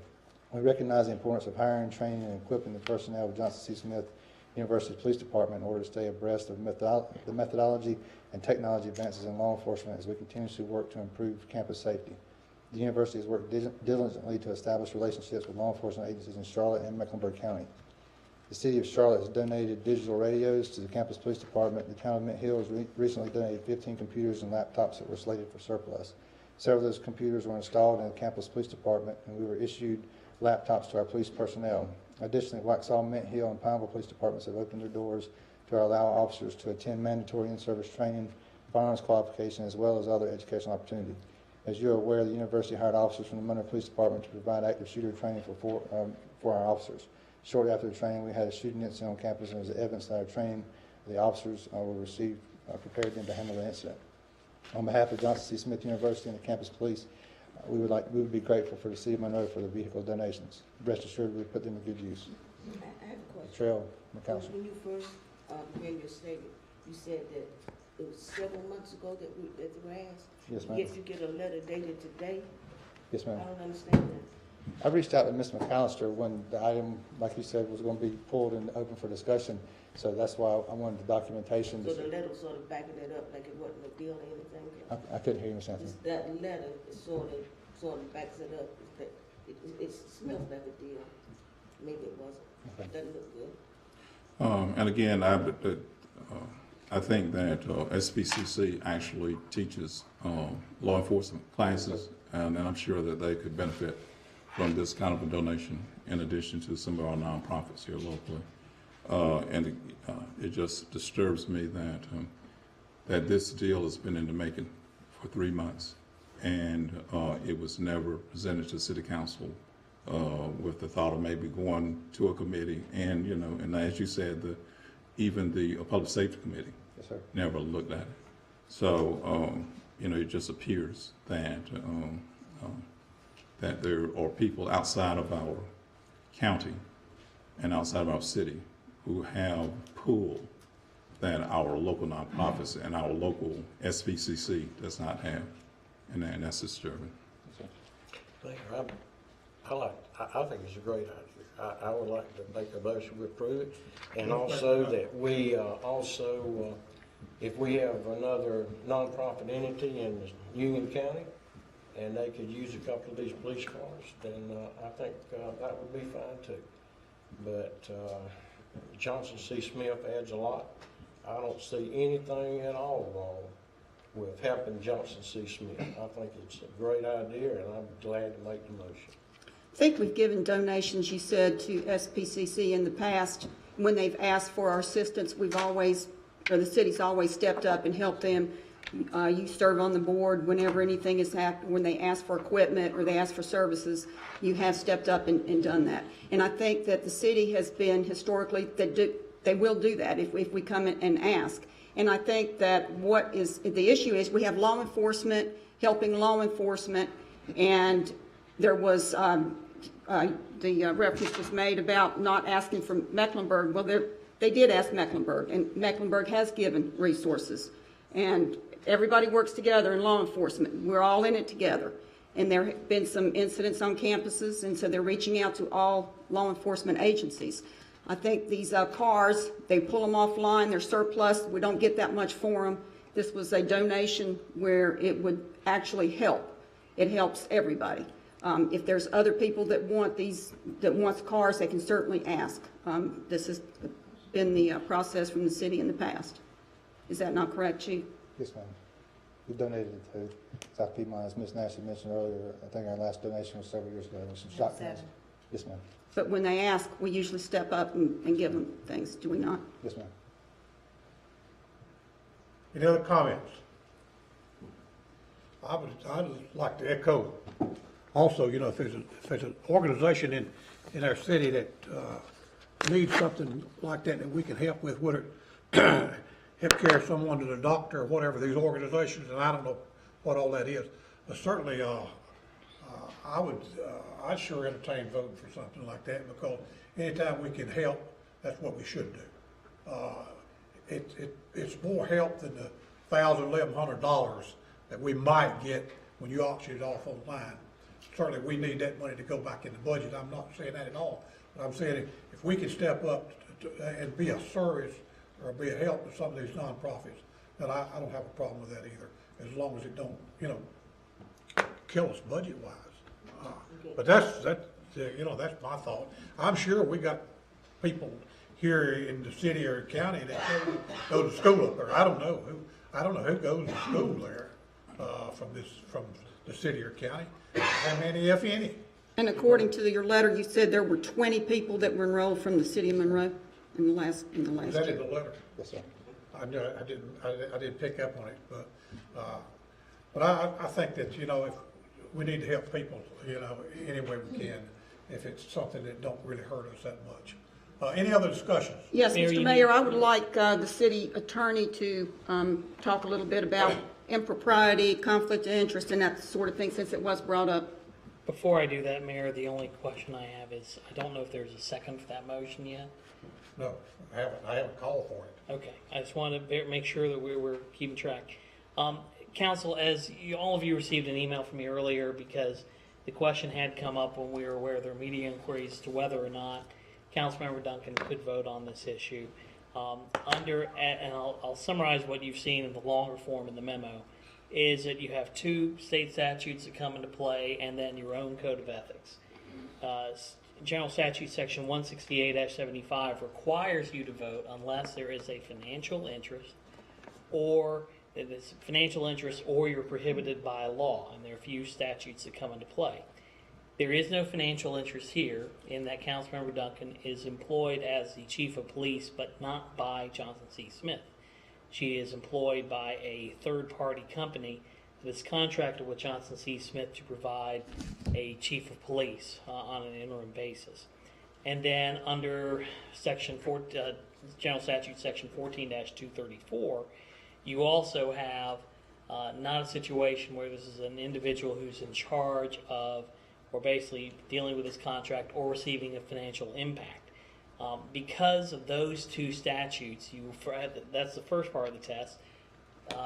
We recognize the importance of hiring, training, and equipping the personnel of Johnson C. Smith University Police Department in order to stay abreast of the methodology and technology advances in law enforcement as we continuously work to improve campus safety. The university has worked diligently to establish relationships with law enforcement agencies in Charlotte and Mecklenburg County. The City of Charlotte has donated digital radios to the campus police department. The town of Mint Hill has recently donated 15 computers and laptops that were slated for surplus. Several of those computers were installed in the campus police department, and we were issued laptops to our police personnel. Additionally, Waxhaw, Mint Hill, and Pineville police departments have opened their doors to allow officers to attend mandatory in-service training, firearms qualification, as well as other educational opportunities. As you're aware, the university hired officers from the Monroe Police Department to provide active shooter training for our officers. Shortly after the training, we had a shooting incident on campus, and as evidence that our training, the officers were received, prepared them to handle the incident. On behalf of Johnson C. Smith University and the campus police, we would be grateful for the City of Monroe for the vehicle donations. Rest assured, we put them to good use. I have a question. Trail McAllister. When you first began your statement, you said that it was several months ago that they were asked. Yes, ma'am. Yet you get a letter dated today. Yes, ma'am. I don't understand that. I reached out to Ms. McAllister when the item, like you said, was going to be pulled and open for discussion. So that's why I wanted the documentation. So the letter was sort of backing it up like it wasn't a deal or anything? I couldn't hear you, Ms. Anthony. That letter is sort of backs it up. It smells like a deal. Maybe it wasn't. Okay. Doesn't look good. And again, I think that SBCC actually teaches law enforcement classes, and I'm sure that they could benefit from this kind of a donation in addition to some of our nonprofits here locally. And it just disturbs me that that this deal has been in the making for 3 months, and it was never presented to City Council with the thought of maybe going to a committee, and and as you said, even the Public Safety Committee Yes, sir. never looked at it. So it just appears that that there are people outside of our county and outside of our city who have pull that our local nonprofits and our local SBCC does not have, and that's disturbing. Mayor, I think it's a great idea. I would like to make a motion to approve it, and also that we if we have another nonprofit entity in Union County, and they could use a couple of these police cars, then I think that would be fine too. But Johnson C. Smith adds a lot. I don't see anything at all wrong with helping Johnson C. Smith. I think it's a great idea, and I'm glad to make the motion. I think we've given donations, you said, to SPCC in the past. When they've asked for our assistance, the city's always stepped up and helped them. You serve on the board whenever anything has happened, when they ask for equipment or they ask for services, you have stepped up and done that. And I think that the city has been historically, they will do that if we come in and ask. And I think that the issue is we have law enforcement helping law enforcement, and there was the reference was made about not asking from Mecklenburg. Well, they did ask Mecklenburg, and Mecklenburg has given resources. And everybody works together in law enforcement. We're all in it together. And there have been some incidents on campuses, and so they're reaching out to all law enforcement agencies. I think these cars, they pull them offline, they're surplus, we don't get that much for them. This was a donation where it would actually help. It helps everybody. If there's other people that wants cars, they can certainly ask. This has been the process from the city in the past. Is that not correct, Chief? Yes, ma'am. We donated it to South Piedmont, as Ms. Nasty mentioned earlier. I think our last donation was several years ago. It was some shotguns. Yes, ma'am. But when they ask, we usually step up and give them things, do we not? Yes, ma'am. Any other comments? I'd like to echo also, if there's an organization in our city that needs something like that we can help with, whether help carry someone to the doctor or whatever, these organizations, and I don't know what all that is. But certainly, I'd sure entertain voting for something like that, because anytime we can help, that's what we should do. It's more help than the $1,100 that we might get when you auction it off online. Certainly, we need that money to go back in the budget. I'm not saying that at all, but I'm saying if we can step up and be a service or be a help to some of these nonprofits, then I don't have a problem with that either, as long as it don't, kill us budget-wise. But that's my thought. I'm sure we got people here in the city or county that go to school up there. I don't know who goes to school there from the city or county. How many, if any? And according to your letter, you said there were 20 people that were enrolled from the city of Monroe in the last Is that year. in the letter? Yes, sir. I didn't pick up on it, but I think that, if we need to help people, any way we can, if it's something that don't really hurt us that much. Any other discussions? Yes, Mr. Mayor, I would like the city attorney to talk a little bit about impropriety, conflict of interest, and that sort of thing, since it was brought up. Before I do that, Mayor, the only question I have is, I don't know if there's a second for that motion yet. No, I haven't called for it. Okay, I just wanted to make sure that we were keeping track. Council, all of you received an email from me earlier, because the question had come up when we were aware of their media inquiries to whether or not Councilmember Duncan could vote on this issue. And I'll summarize what you've seen in the longer form in the memo, is that you have 2 state statutes that come into play and then your own code of ethics. General Statute Section 168-75 requires you to vote unless there is a financial interest or it's financial interest or you're prohibited by law, and there are a few statutes that come into play. There is no financial interest here in that Councilmember Duncan is employed as the chief of police, but not by Johnson C. Smith. She is employed by a third-party company that is contracted with Johnson C. Smith to provide a chief of police on an interim basis. And then under General Statute Section 14-234, you also have not a situation where this is an individual who's in charge of or basically dealing with this contract or receiving a financial impact. Because of those two statutes, that's the first part of the test,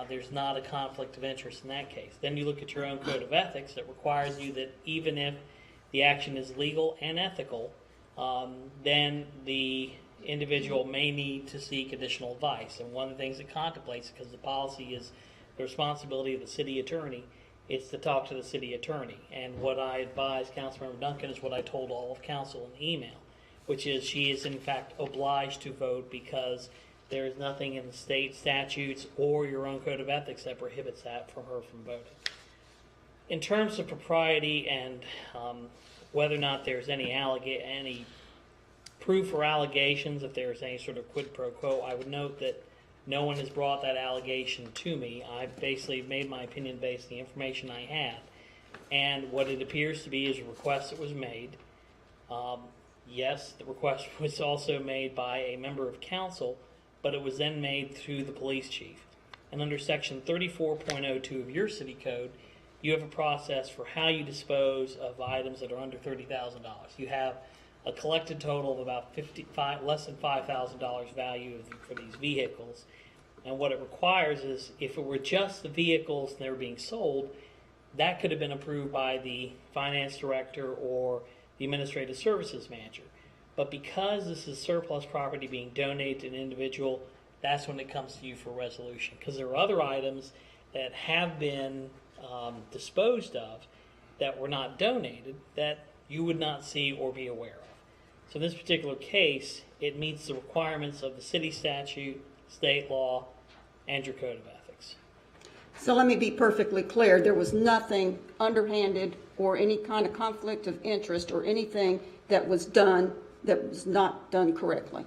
there's not a conflict of interest in that case. Then you look at your own code of ethics that requires you that even if the action is legal and ethical, then the individual may need to seek additional advice. And one of the things it contemplates, because the policy is the responsibility of the city attorney, it's to talk to the city attorney. And what I advise Councilmember Duncan is what I told all of council in the email, which is she is in fact obliged to vote because there is nothing in the state statutes or your own code of ethics that prohibits that from her from voting. In terms of propriety and whether or not there's any proof or allegations, if there's any sort of quid pro quo, I would note that no one has brought that allegation to me. I basically made my opinion based on the information I had. And what it appears to be is a request that was made. Yes, the request was also made by a member of council, but it was then made through the police chief. And under section 34.02 of your city code, you have a process for how you dispose of items that are under $30,000. You have a collected total of about less than $5,000 value for these vehicles. And what it requires is, if it were just the vehicles and they were being sold, that could have been approved by the finance director or the administrative services manager. But because this is surplus property being donated to an individual, that's when it comes to you for resolution. Because there are other items that have been disposed of that were not donated that you would not see or be aware of. So in this particular case, it meets the requirements of the city statute, state law, and your code of ethics. So let me be perfectly clear. There was nothing underhanded or any kind of conflict of interest or anything that was done that was not done correctly.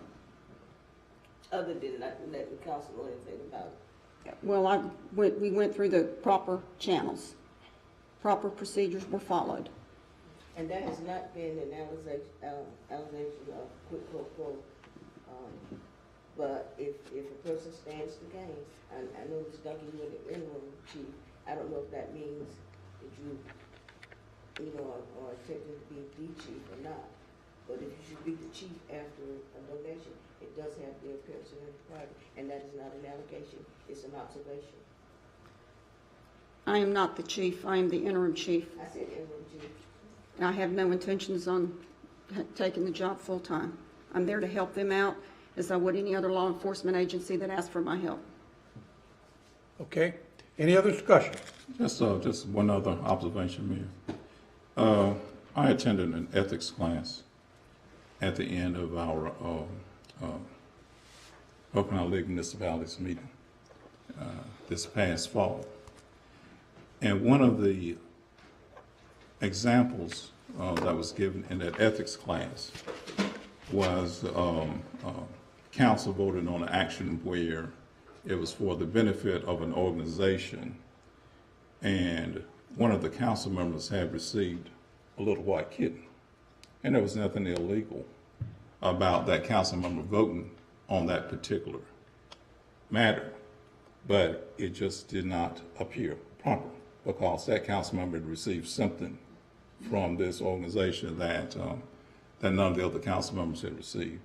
Other than not letting the council know anything about it. Well, we went through the proper channels. Proper procedures were followed. And that has not been an allegation of quid pro quo. But if a person stands to gain, I know Ms. Duncan, you were the interim chief. I don't know if that means that you are attempting to be the chief or not. But if you should be the chief after a donation, it does have the appearance of impropriety, and that is not an allegation, it's an observation. I am not the chief, I am the interim chief. I said interim chief. And I have no intentions on taking the job full time. I'm there to help them out as I would any other law enforcement agency that asks for my help. Okay. Any other discussion? Just one other observation, Mayor. I attended an ethics class at the end of our Oakland League Municipalities meeting this past fall. And one of the examples that was given in that ethics class was council voted on an action where it was for the benefit of an organization, and one of the council members had received a little white kitten, and there was nothing illegal about that council member voting on that particular matter, but it just did not appear proper because that council member had received something from this organization that none of the other council members had received.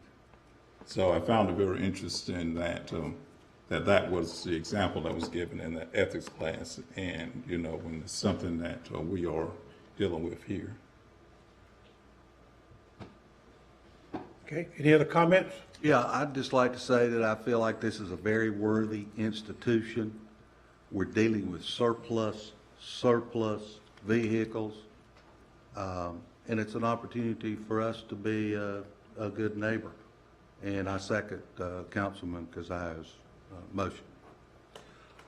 So I found it very interesting that that was the example that was given in the ethics class, and when it's something that we are dealing with here. Okay. Any other comments? Yeah, I'd just like to say that I feel like this is a very worthy institution. We're dealing with surplus vehicles. and it's an opportunity for us to be a good neighbor. And I second Councilman Keziah's motion.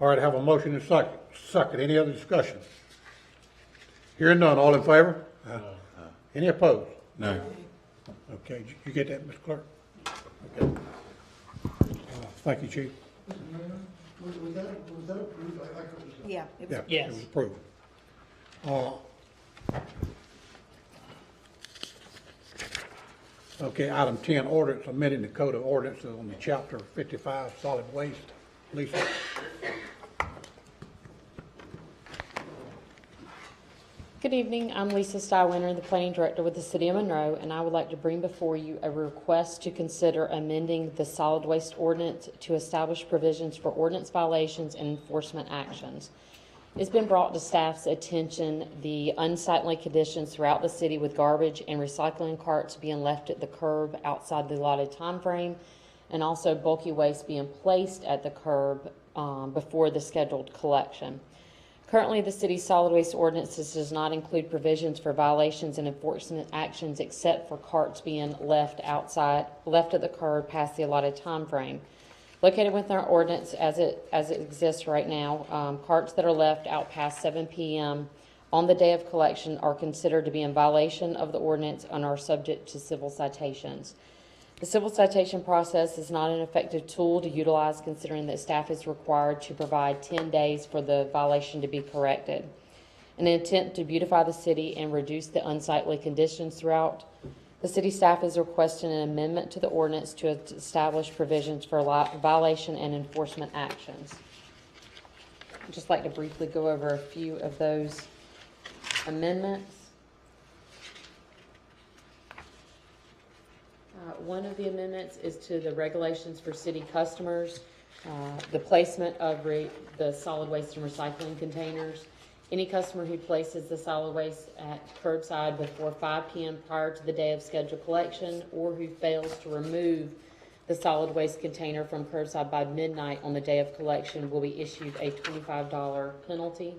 All right, I have a motion and second. Second, any other discussion? Hearing none, all in favor? Any opposed? No. Okay, did you get that, Mr. Clerk? Okay. Thank you, Chief. Was that approved? I couldn't. Yeah, it was. Yeah, Yes. it was approved. Okay, item 10, ordinance amending the code of ordinances on the chapter 55, solid waste. Lisa? Good evening, I'm Lisa Stywinner, the Planning Director with the City of Monroe, and I would like to bring before you a request to consider amending the solid waste ordinance to establish provisions for ordinance violations and enforcement actions. It's been brought to staff's attention the unsightly conditions throughout the city with garbage and recycling carts being left at the curb outside the allotted time frame, and also bulky waste being placed at the curb before the scheduled collection. Currently, the city's solid waste ordinances does not include provisions for violations and enforcement actions except for carts being left at the curb past the allotted time frame. Located within our ordinance as it exists right now, carts that are left out past 7 p.m. on the day of collection are considered to be in violation of the ordinance and are subject to civil citations. The civil citation process is not an effective tool to utilize, considering that staff is required to provide 10 days for the violation to be corrected. In an attempt to beautify the city and reduce the unsightly conditions throughout, the city staff is requesting an amendment to the ordinance to establish provisions for violation and enforcement actions. I'd just like to briefly go over a few of those amendments. One of the amendments is to the regulations for city customers, the placement of the solid waste and recycling containers. Any customer who places the solid waste at curbside before 5 p.m. prior to the day of scheduled collection, or who fails to remove the solid waste container from curbside by midnight on the day of collection, will be issued a $25 penalty.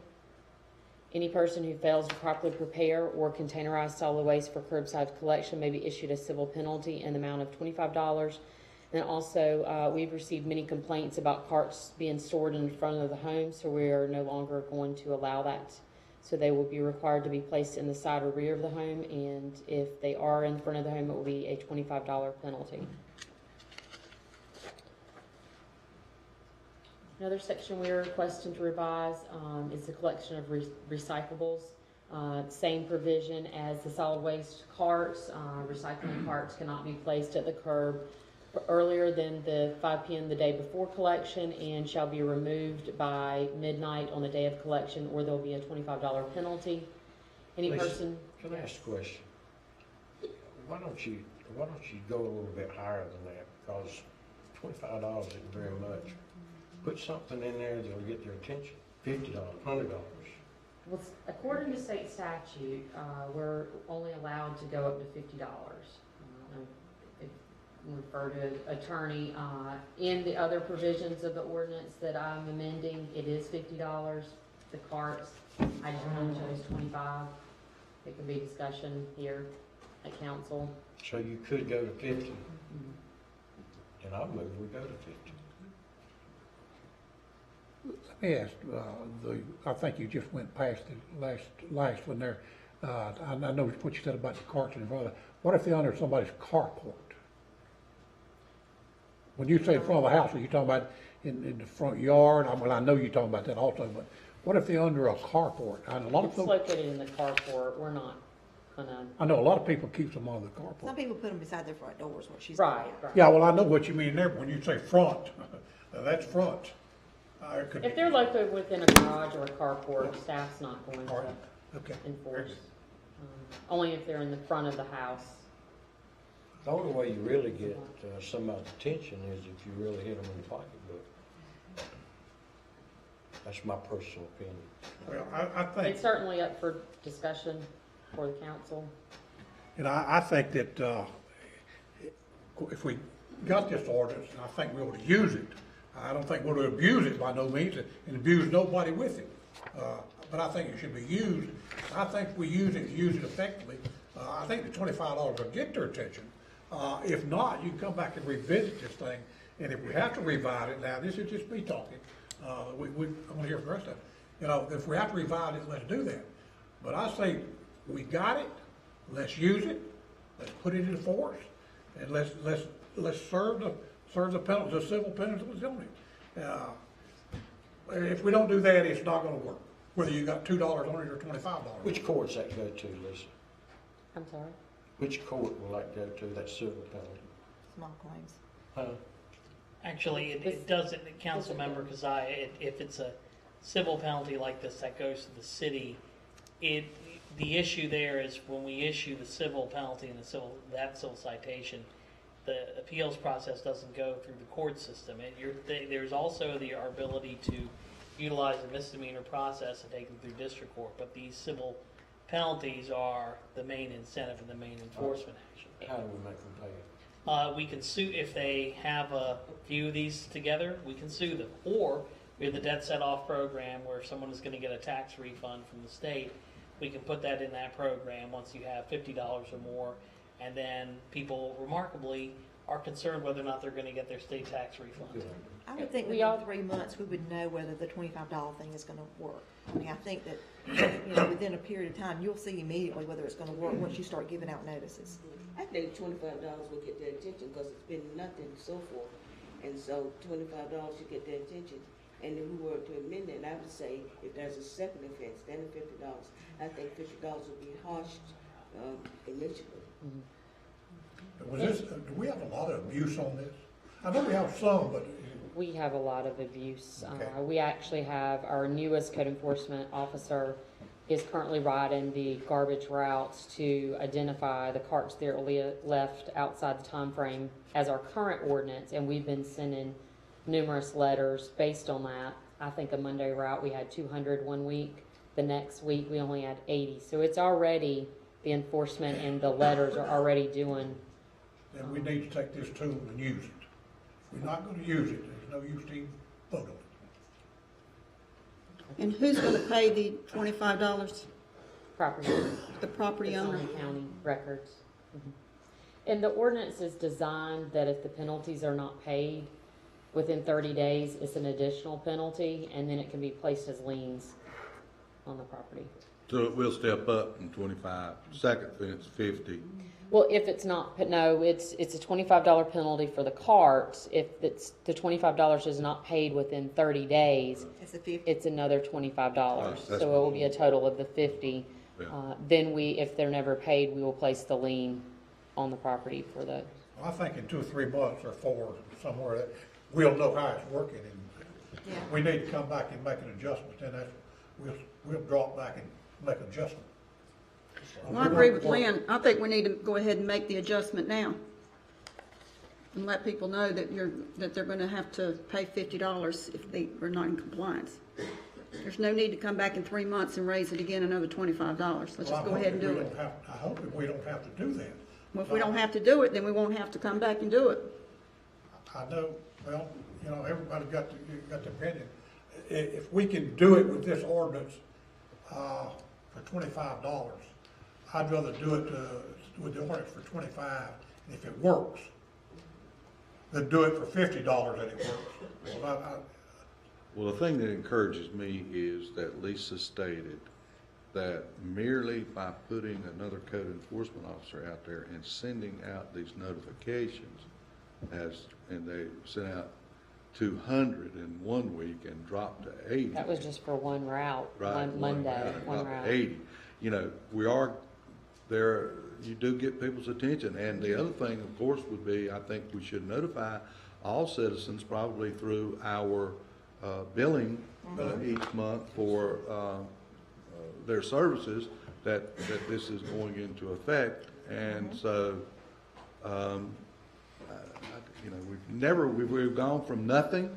Any person who fails to properly prepare or containerize solid waste for curbside collection may be issued a civil penalty in the amount of $25. And also, we've received many complaints about carts being stored in front of the home, so we are no longer going to allow that. So they will be required to be placed in the side or rear of the home, and if they are in front of the home, it will be a $25 penalty. Another section we are requesting to revise is the collection of recyclables. Same provision as the solid waste carts. Recycling carts cannot be placed at the curb earlier than the 5 p.m. the day before collection and shall be removed by midnight on the day of collection, or there'll be a $25 penalty. Any Lisa, person. Can I ask a question? Why don't you go a little bit higher than that? Because $25 isn't very much. Put something in there that'll get their attention. $50, $100. Well, according to state statute, we're only allowed to go up to $50. If you refer to attorney, in the other provisions of the ordinance that I'm amending, it is $50. The carts, I just chose $25. It can be discussion here at council. So you could go to 50. And I'll move we go to 50. Let me ask, I think you just went past the last one there. I know what you said about the carts and all that. What if they're under somebody's carport? When you say in front of a house, are you talking about in the front yard? Well, I know you're talking about that also, but what if they're under a carport? It's located in the carport. We're not gonna. I know a lot of people keep them on the carport. Some people put them beside their front doors, what she's Right. Yeah, well, I know what you mean there, but when you say front, that's front. If they're located within a garage or a carport, staff's not going to enforce. Only if they're in the front of the house. The only way you really get somebody's attention is if you really hit them in the pocketbook. That's my personal opinion. Well, I think It's certainly up for discussion for the council. And I think that if we got this ordinance, I think we ought to use it. I don't think we'll abuse it by no means and abuse nobody with it. But I think it should be used. I think we use it effectively. I think the $25 will get their attention. If not, you can come back and revisit this thing, and if we have to revise it, now, this is just me talking, I want to hear from the rest of it. You know, if we have to revise it, let's do that. But I say, we got it, let's use it, let's put it into force, and let's serve the penalties, the civil penalties on it. If we don't do that, it's not gonna work, whether you got $2 on it or $25. Which court's that go to, Lisa? I'm sorry? Which court will that go to, that civil penalty? Small claims. Actually, it doesn't, council member, because if it's a civil penalty like this that goes to the city, the issue there is when we issue the civil penalty and that civil citation, the appeals process doesn't go through the court system. There's also our ability to utilize the misdemeanor process and take them through district court, but these civil penalties are the main incentive and the main enforcement action. How do we make them pay it? We can sue if they have a few of these together. We can sue them, or we have the debt set-off program where if someone is going to get a tax refund from the state, we can put that in that program once you have $50 or more, and then people remarkably are concerned whether or not they're going to get their state tax refund. I would think within 3 months, we would know whether the $25 thing is gonna work. I mean, I think that, you know, within a period of time, you'll see immediately whether it's gonna work once you start giving out notices. I think $25 will get their attention because it's been nothing so forth. And so $25 should get their attention. And if we were to amend it, I would say if there's a second offense, then $50. I think $50 would be harsh initially. Do we have a lot of abuse on this? I know we have some, but. We have a lot of abuse. Okay. We actually have our newest code enforcement officer is currently riding the garbage routes to identify the carts that are left outside the time frame as our current ordinance, and we've been sending numerous letters based on that. I think a Monday route we had 200 one week. The next week we only had 80. So it's already, the enforcement and the letters are already doing. Then we need to take this tool and use it. If we're not gonna use it, there's no use to even vote on it. And who's gonna pay the $25? Property. The property It's owner? on the county records. And the ordinance is designed that if the penalties are not paid within 30 days, it's an additional penalty, and then it can be placed as liens on the property. So it will step up from 25, second offense 50. Well, if it's not, no, it's a $25 penalty for the carts. If the $25 is not paid within 30 days, it's another $25. So it will be a total of the 50. Yeah. Then if they're never paid, we will place the lien on the property for those. Well, I think in 2 or 3 months or 4, somewhere, that we'll know how it's working, and we need to come back and make an adjustment, and we'll drop back and make an adjustment. Well, I agree with Lynn. I think we need to go ahead and make the adjustment now. And let people know that they're gonna have to pay $50 if they are not in compliance. There's no need to come back in 3 months and raise it again another $25. Let's just go ahead and do it. I hope that we don't have to do that. Well, if we don't have to do it, then we won't have to come back and do it. I know, well, you know, everybody's got the opinion. If we can do it with this ordinance, for $25, I'd rather do it with the ordinance for 25, and if it works, than do it for $50 and it works. Well, the thing that encourages me is that Lisa stated that merely by putting another code enforcement officer out there and sending out these notifications, and they sent out 200 in 1 week and dropped to 80. That was just for one route, Right, one Monday, one dropped to route. 80. You know, we are there. You do get people's attention, and the other thing, of course, would be I think we should notify all citizens probably through our billing each month for their services that this is going into effect, and so. You know, we've gone from nothing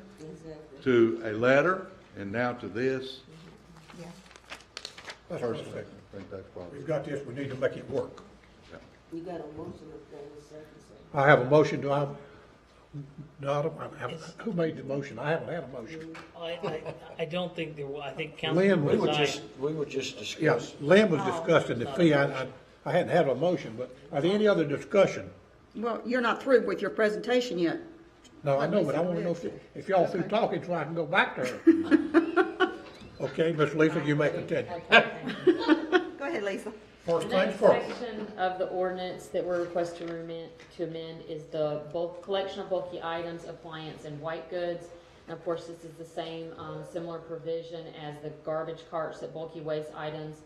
to a letter, and now to this. Yeah. That's Personally, perfect. I think that's probably. We've got this, we need to make it work. You got a motion up there in a second, I have a motion, do I? No, I don't have, who made the motion? I haven't had a motion. I don't think there will. I think council. Lynn We was, were just yeah, discussing. Lynn was discussing the fee. I I hadn't had a motion, but are there any other discussion? Well, you're not through with your presentation yet. No, I know, but I want to know if y'all through talking so I can go back to her. Okay, Miss Lisa, you may continue. Go ahead, Lisa. First The things next first. section of the ordinance that we're requesting to amend is the bulk collection of bulky items, appliance, and white goods. And of course, this is the same, similar provision as the garbage carts, that bulky waste items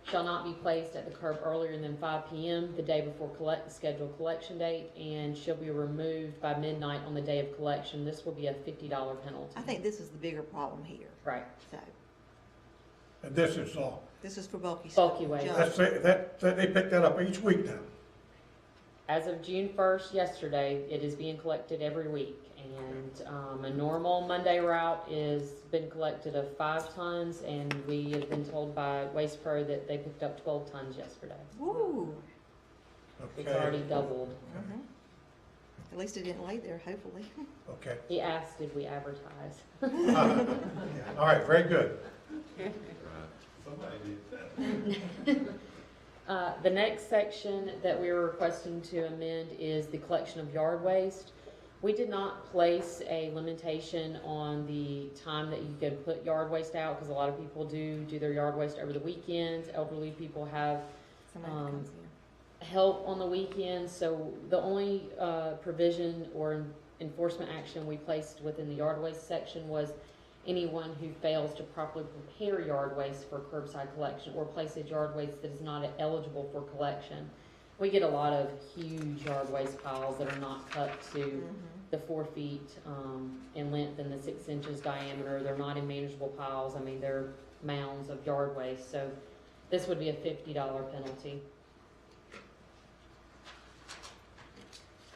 shall not be placed at the curb earlier than 5 p.m. the day before scheduled collection date, and shall be removed by midnight on the day of collection. This will be a $50 penalty. I think this is the bigger problem here. Right. So, And this is, this is for bulky stuff. Bulky waste. junk. they pick that up each week now. As of June 1st, yesterday, it is being collected every week. And a normal Monday route is been collected of 5 tons, and we have been told by Waste Pro that they picked up 12 tons yesterday. Woo. It's already doubled. At least it didn't lay there, hopefully. Okay. He asked, did we advertise? All right, very good. The next section that we are requesting to amend is the collection of yard waste. We did not place a limitation on the time that you can put yard waste out, because a lot of people do their yard waste over the weekends. Elderly people have help on the weekends. So the only provision or enforcement action we placed within the yard waste section was anyone who fails to properly prepare yard waste for curbside collection or places yard waste that is not eligible for collection. We get a lot of huge yard waste piles that are not cut to the 4 feet in length and the 6 inches diameter. They're not in manageable piles. I mean, they're mounds of yard waste. So this would be a $50 penalty.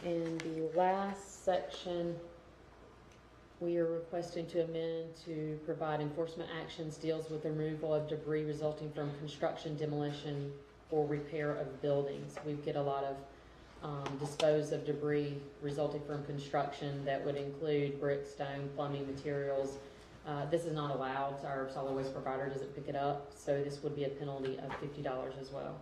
In the last section, we are requesting to amend to provide enforcement actions deals with the removal of debris resulting from construction, demolition, or repair of buildings. We get a lot of dispose of debris resulting from construction that would include brick, stone, plumbing materials. This is not allowed. Our solid waste provider doesn't pick it up, so this would be a penalty of $50 as well.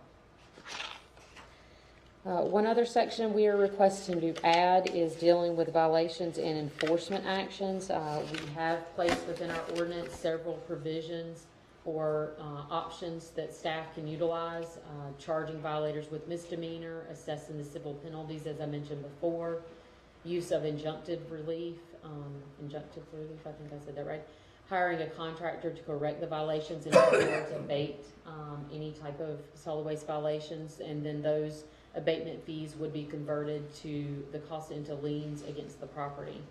One other section we are requesting to add is dealing with violations and enforcement actions. We have placed within our ordinance several provisions or options that staff can utilize, charging violators with misdemeanor, assessing the civil penalties, as I mentioned before, use of injunctive relief, I think I said that right, hiring a contractor to correct the violations and to abate any type of solid waste violations, and then those abatement fees would be converted to the cost into liens against the property.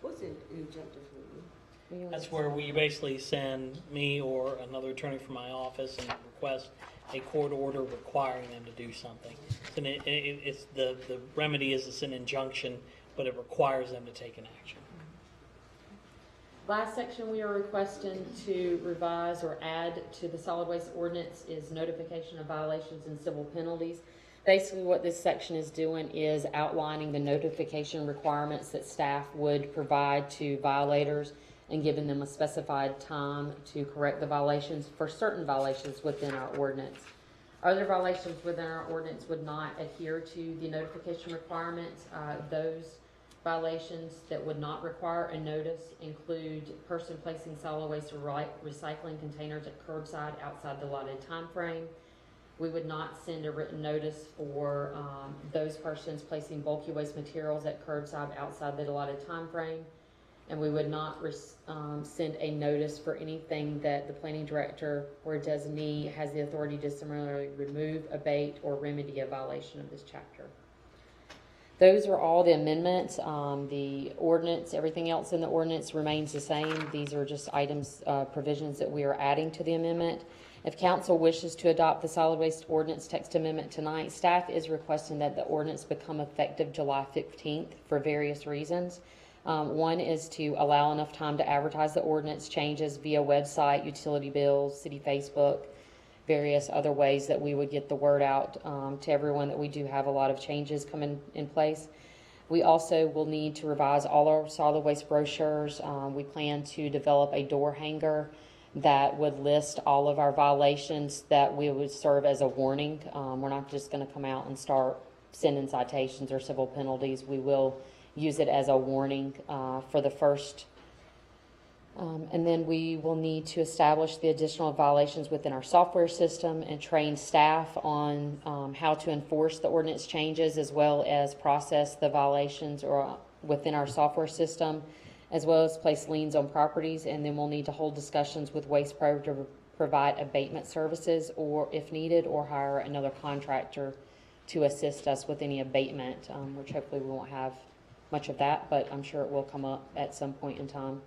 What's an injunctive relief? That's where we basically send me or another attorney from my office and request a court order requiring them to do something. And it's the remedy is it's an injunction, but it requires them to take an action. Last section we are requesting to revise or add to the solid waste ordinance is notification of violations and civil penalties. Basically what this section is doing is outlining the notification requirements that staff would provide to violators and giving them a specified time to correct the violations for certain violations within our ordinance. Other violations within our ordinance would not adhere to the notification requirements. Those violations that would not require a notice include person placing solid waste or recycling containers at curbside outside the allotted time frame. We would not send a written notice for those persons placing bulky waste materials at curbside outside the allotted time frame. And we would not send a notice for anything that the planning director or designee has the authority to similarly remove, abate, or remedy a violation of this chapter. Those are all the amendments. The ordinance, everything else in the ordinance remains the same. These are just items, provisions that we are adding to the amendment. If council wishes to adopt the solid waste ordinance text amendment tonight, staff is requesting that the ordinance become effective July 15th for various reasons. One is to allow enough time to advertise the ordinance changes via website, utility bills, city Facebook, various other ways that we would get the word out to everyone that we do have a lot of changes coming in place. We also will need to revise all our solid waste brochures. We plan to develop a door hanger that would list all of our violations that we would serve as a warning. We're not just going to come out and start sending citations or civil penalties. We will use it as a warning for the first. And then we will need to establish the additional violations within our software system and train staff on how to enforce the ordinance changes, as well as process the violations or within our software system, as well as place liens on properties. And then we'll need to hold discussions with Waste Pro to provide abatement services, or if needed, or hire another contractor to assist us with any abatement, which hopefully we won't have much of that, but I'm sure it will come up at some point in time.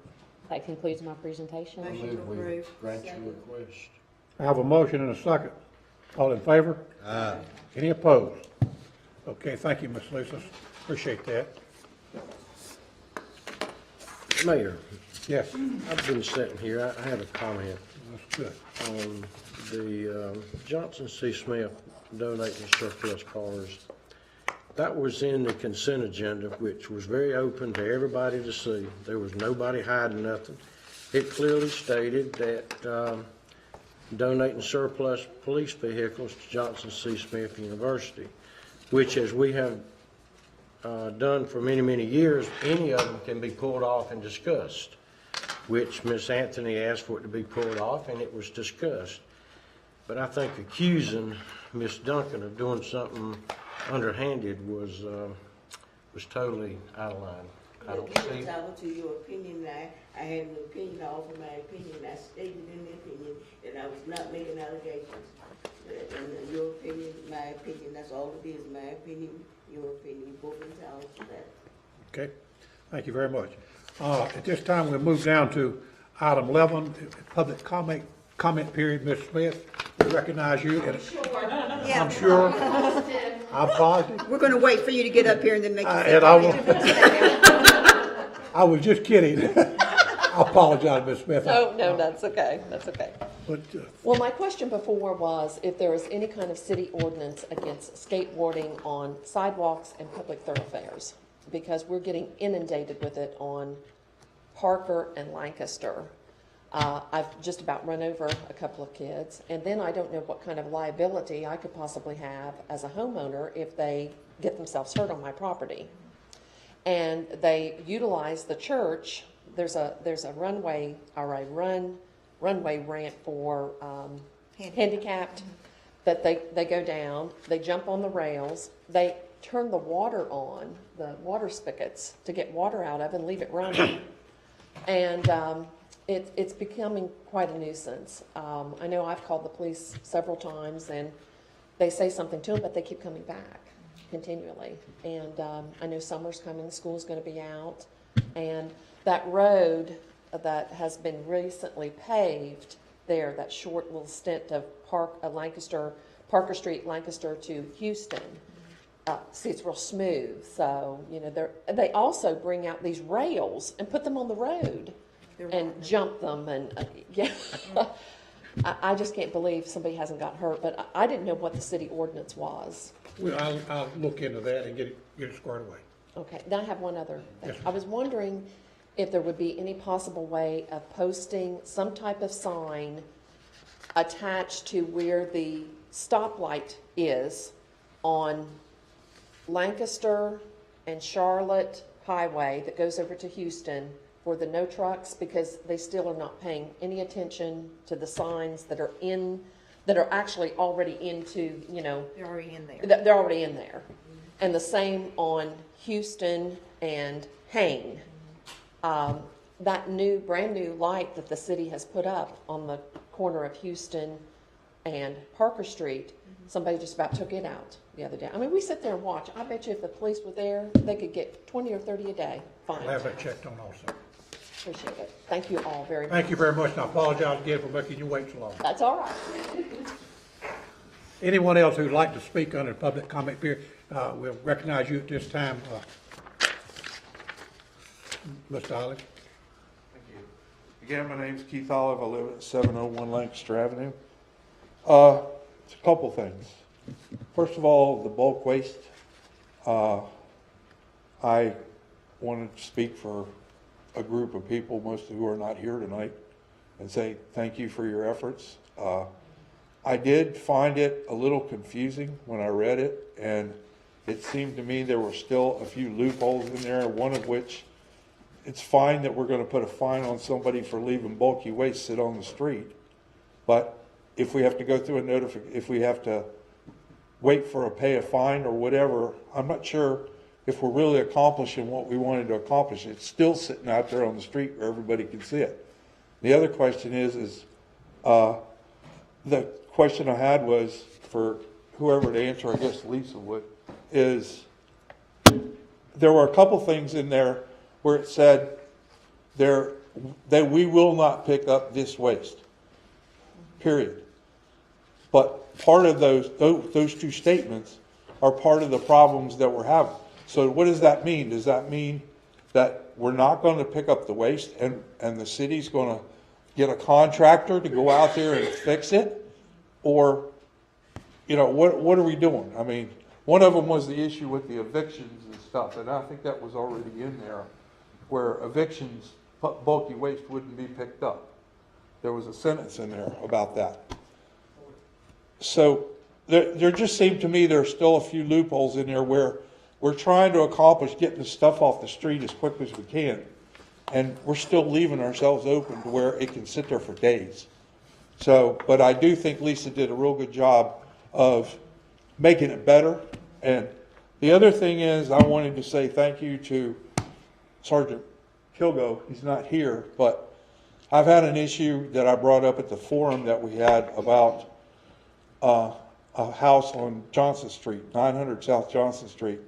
That concludes my presentation. I move we grant your request. I have a motion and a second. All in favor? Aye. Any opposed? Okay, thank you, Ms. Lisa. Appreciate that. Mayor, Yes, I've been sitting here, I have a comment that's good. on the Johnson C. Smith donating surplus cars. That was in the consent agenda, which was very open to everybody to see. There was nobody hiding nothing. It clearly stated that donating surplus police vehicles to Johnson C. Smith University, which, as we have done for many, many years, any of them can be pulled off and discussed, which Ms. Anthony asked for it to be pulled off, and it was discussed. But I think accusing Ms. Duncan of doing something underhanded was totally out of line. I don't see. Entitled to your opinion. I had an opinion, I offered my opinion. I stated in the opinion that I was not making allegations. And your opinion, my opinion, that's all it is. My opinion, your opinion. You both entitled to that. Okay, thank you very much. At this time, we'll move down to item 11, public comment period. Ms. Smith, we recognize you. I'm sure. I'm positive. We're going to wait for you to get up here and then make you And I was just kidding. I apologize, Ms. Smith. No, that's okay, that's okay. But, Well, my question before was if there was any kind of city ordinance against skateboarding on sidewalks and public thoroughfares, because we're getting inundated with it on Parker and Lancaster. I've just about run over a couple of kids, and then I don't know what kind of liability I could possibly have as a homeowner if they get themselves hurt on my property. And they utilize the church. There's a runway or a runway ramp for handicapped that they go down. They jump on the rails. They turn the water on, the water spigots, to get water out of and leave it running. And it's becoming quite a nuisance. I know I've called the police several times, and they say something to them, but they keep coming back continually. And I know summer's coming, school's going to be out, and that road that has been recently paved there, that short little stint of Parker Street, Lancaster to Houston, see, it's real smooth. So, you know, they also bring out these rails and put them on the road and jump them. And yeah, I just can't believe somebody hasn't got hurt. But I didn't know what the city ordinance was. well, I'll look into that and get it squared away. Okay, then I have one other thing. Yes, ma'am. I was wondering if there would be any possible way of posting some type of sign attached to where the stoplight is on Lancaster and Charlotte Highway that goes over to Houston for the no trucks, because they still are not paying any attention to the signs that are actually already into, you know. They're already in there. They're already in there. And the same on Houston and Hain. That brand new light that the city has put up on the corner of Houston and Parker Street, somebody just about took it out the other day. I mean, we sit there and watch. I bet you if the police were there, they could get 20 or 30 a day. Fine. I'll have that checked on also. Appreciate it. Thank you all very much. Thank you very much, and I apologize again for making you wait so long. That's all right. Anyone else who'd like to speak under the public comment period, we'll recognize you at this time. Mr. Olive. Thank you. Again, my name's Keith Olive. I live at 701 Lancaster Avenue. It's a couple things. First of all, the bulk waste. I wanted to speak for a group of people, most of who are not here tonight, and say thank you for your efforts. I did find it a little confusing when I read it, and it seemed to me there were still a few loopholes in there, one of which it's fine that we're going to put a fine on somebody for leaving bulky waste sit on the street. But if we have to go through if we have to wait for pay a fine or whatever, I'm not sure if we're really accomplishing what we wanted to accomplish. It's still sitting out there on the street where everybody can see it. The other question is the question I had was for whoever to answer, I guess Lisa would, is there were a couple things in there where it said that we will not pick up this waste, period. But part of those two statements are part of the problems that we're having. So what does that mean? Does that mean that we're not going to pick up the waste and the city's going to get a contractor to go out there and fix it? Or, what are we doing? I mean, one of them was the issue with the evictions and stuff, and I think that was already in there, where evictions, bulky waste wouldn't be picked up. There was a sentence in there about that. So there just seemed to me there are still a few loopholes in there where we're trying to accomplish getting the stuff off the street as quick as we can, and we're still leaving ourselves open to where it can sit there for days. So, but I do think Lisa did a real good job of making it better. And the other thing is, I wanted to say thank you to Sergeant Kilgo. He's not here, but I've had an issue that I brought up at the forum that we had about a house on Johnson Street, 900 South Johnson Street.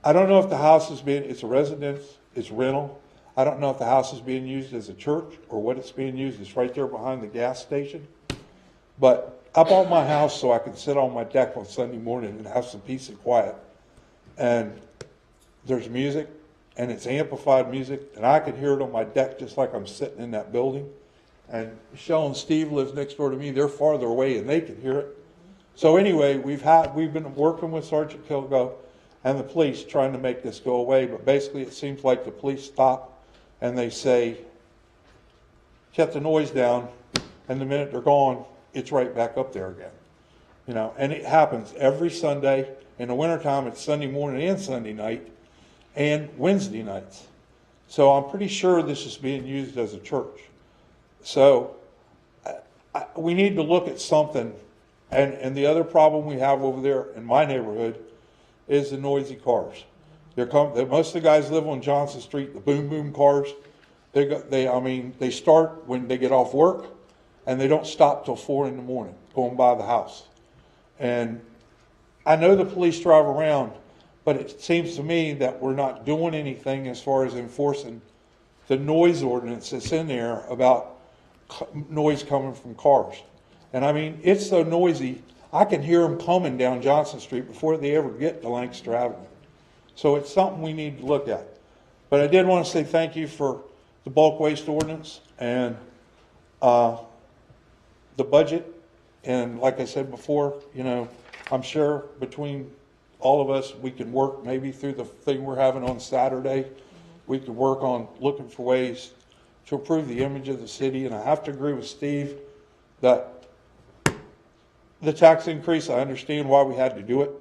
I don't know if the house it's a residence, it's rental. I don't know if the house is being used as a church or what it's being used. It's right there behind the gas station. But I bought my house so I could sit on my deck on Sunday morning and have some peace and quiet. And there's music, and it's amplified music, and I can hear it on my deck just like I'm sitting in that building. And Michelle and Steve live next door to me. They're farther away, and they can hear it. So anyway, we've been working with Sergeant Kilgo and the police trying to make this go away. But basically, it seems like the police stop and they say, "Cut the noise down," and the minute they're gone, it's right back up there again. And it happens every Sunday. In the wintertime, it's Sunday morning and Sunday night and Wednesday nights. So I'm pretty sure this is being used as a church. So we need to look at something. And the other problem we have over there in my neighborhood is the noisy cars. Most of the guys live on Johnson Street, the boom boom cars. They start when they get off work, and they don't stop till 4 in the morning going by the house. And I know the police drive around, but it seems to me that we're not doing anything as far as enforcing the noise ordinance that's in there about noise coming from cars. And it's so noisy, I can hear them coming down Johnson Street before they ever get to Lancaster Avenue. So it's something we need to look at. But I did want to say thank you for the bulk waste ordinance and the budget. And like I said before, I'm sure between all of us, we can work maybe through the thing we're having on Saturday. We can work on looking for ways to improve the image of the city. And I have to agree with Steve that the tax increase, I understand why we had to do it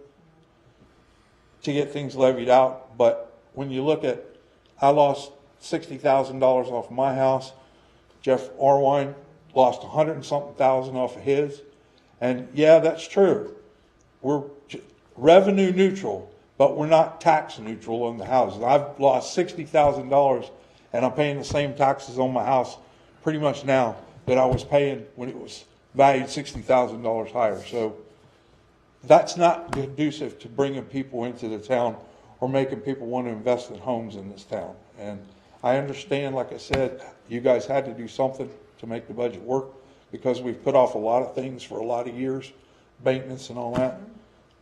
to get things levied out. But when you look at, I lost $60,000 off my house. Jeff Arwine lost 100 and something thousand off of his. And yeah, that's true. We're revenue neutral, but we're not tax neutral on the houses. I've lost $60,000 and I'm paying the same taxes on my house pretty much now that I was paying when it was valued $60,000 higher. So that's not conducive to bringing people into the town or making people want to invest in homes in this town. And I understand, like I said, you guys had to do something to make the budget work because we've put off a lot of things for a lot of years, maintenance and all that.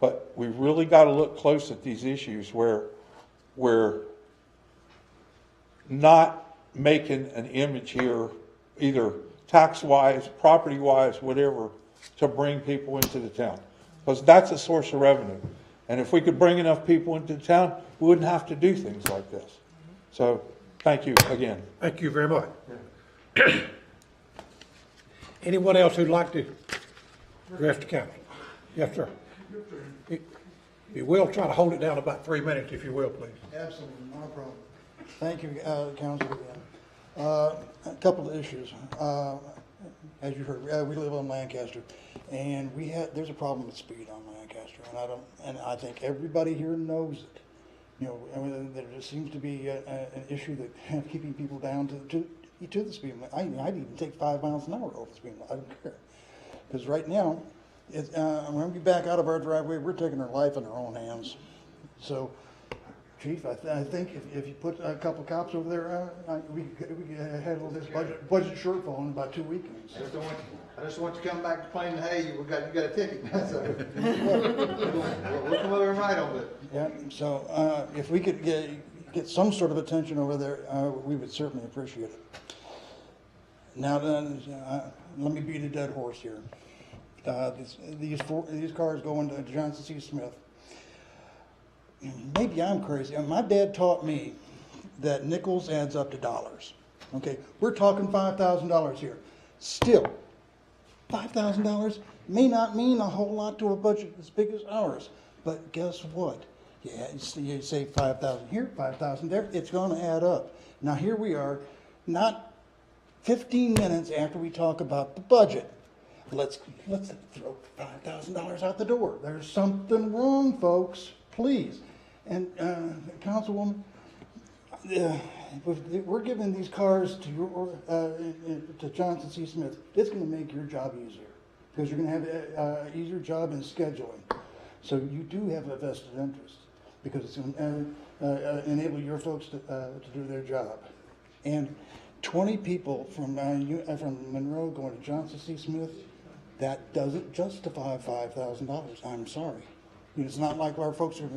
But we really got to look close at these issues where we're not making an image here, either tax-wise, property-wise, whatever, to bring people into the town. Because that's a source of revenue. And if we could bring enough people into the town, we wouldn't have to do things like this. So, thank you again. Thank you very much. Anyone else who'd like to address the council? Yes, sir. If you will, try to hold it down about 3 minutes, if you will, please. Absolutely, no problem. Thank you, Council, again. A couple of issues. As you heard, we live on Lancaster, and there's a problem with speed on Lancaster, and I think everybody here knows it. You know, I mean, there just seems to be an issue that keeping people down to the speed limit. I'd even take 5 miles an hour over the speed limit. I don't care. Because right now, when we back out of our driveway, we're taking our life in our own hands. So, Chief, I think if you put a couple cops over there, we could handle this budget shortfall in about 2 weekends. I just want you to come back to plain, hey, you got a ticket. So, we'll come over and write on it. Yeah, so if we could get some sort of attention over there, we would certainly appreciate it. Now then, let me beat a dead horse here. These cars going to Johnson C. Smith. Maybe I'm crazy. My dad taught me that nickels adds up to dollars. Okay, we're talking $5,000 here. Still, $5,000 may not mean a whole lot to a budget as big as ours. But guess what? Yeah, you say 5,000 here, 5,000 there. It's going to add up. Now here we are, not 15 minutes after we talk about the budget. Let's throw $5,000 out the door. There's something wrong, folks. Please. And Councilwoman, we're giving these cars to Johnson C. Smith. It's going to make your job easier because you're going to have an easier job in scheduling. So you do have a vested interest because it's going to enable your folks to do their job. And 20 people from Monroe going to Johnson C. Smith, that doesn't justify $5,000. I'm sorry. It's not like our folks are,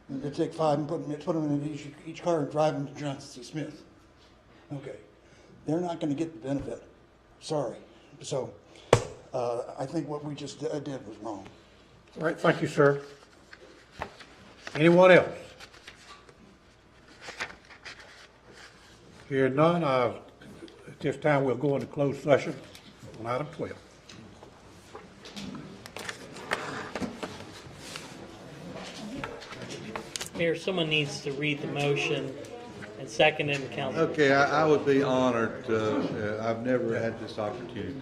they take 5 and put them in each car and drive them to Johnson C. Smith. Okay. They're not going to get the benefit. Sorry. So I think what we just did was wrong. All right, thank you, sir. Anyone else? Hearing none, at this time we'll go into closed session on item 12. Mayor, someone needs to read the motion and second it, and council. Okay, I would be honored to, I've never had this opportunity.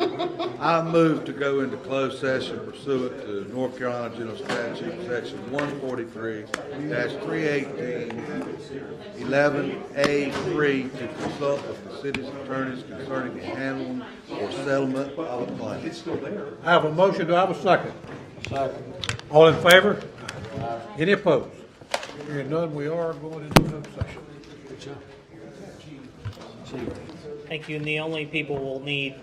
I move to go into closed session pursuant to North Carolina General Statute, section 143-318-11A3 to consult with the city's attorneys concerning the handling or settlement of a claim. It's still there. I have a motion. Do I have a second? Second. All in favor? Any opposed? Hearing none, we are going into closed session. Good job. Thank you, and the only people we'll need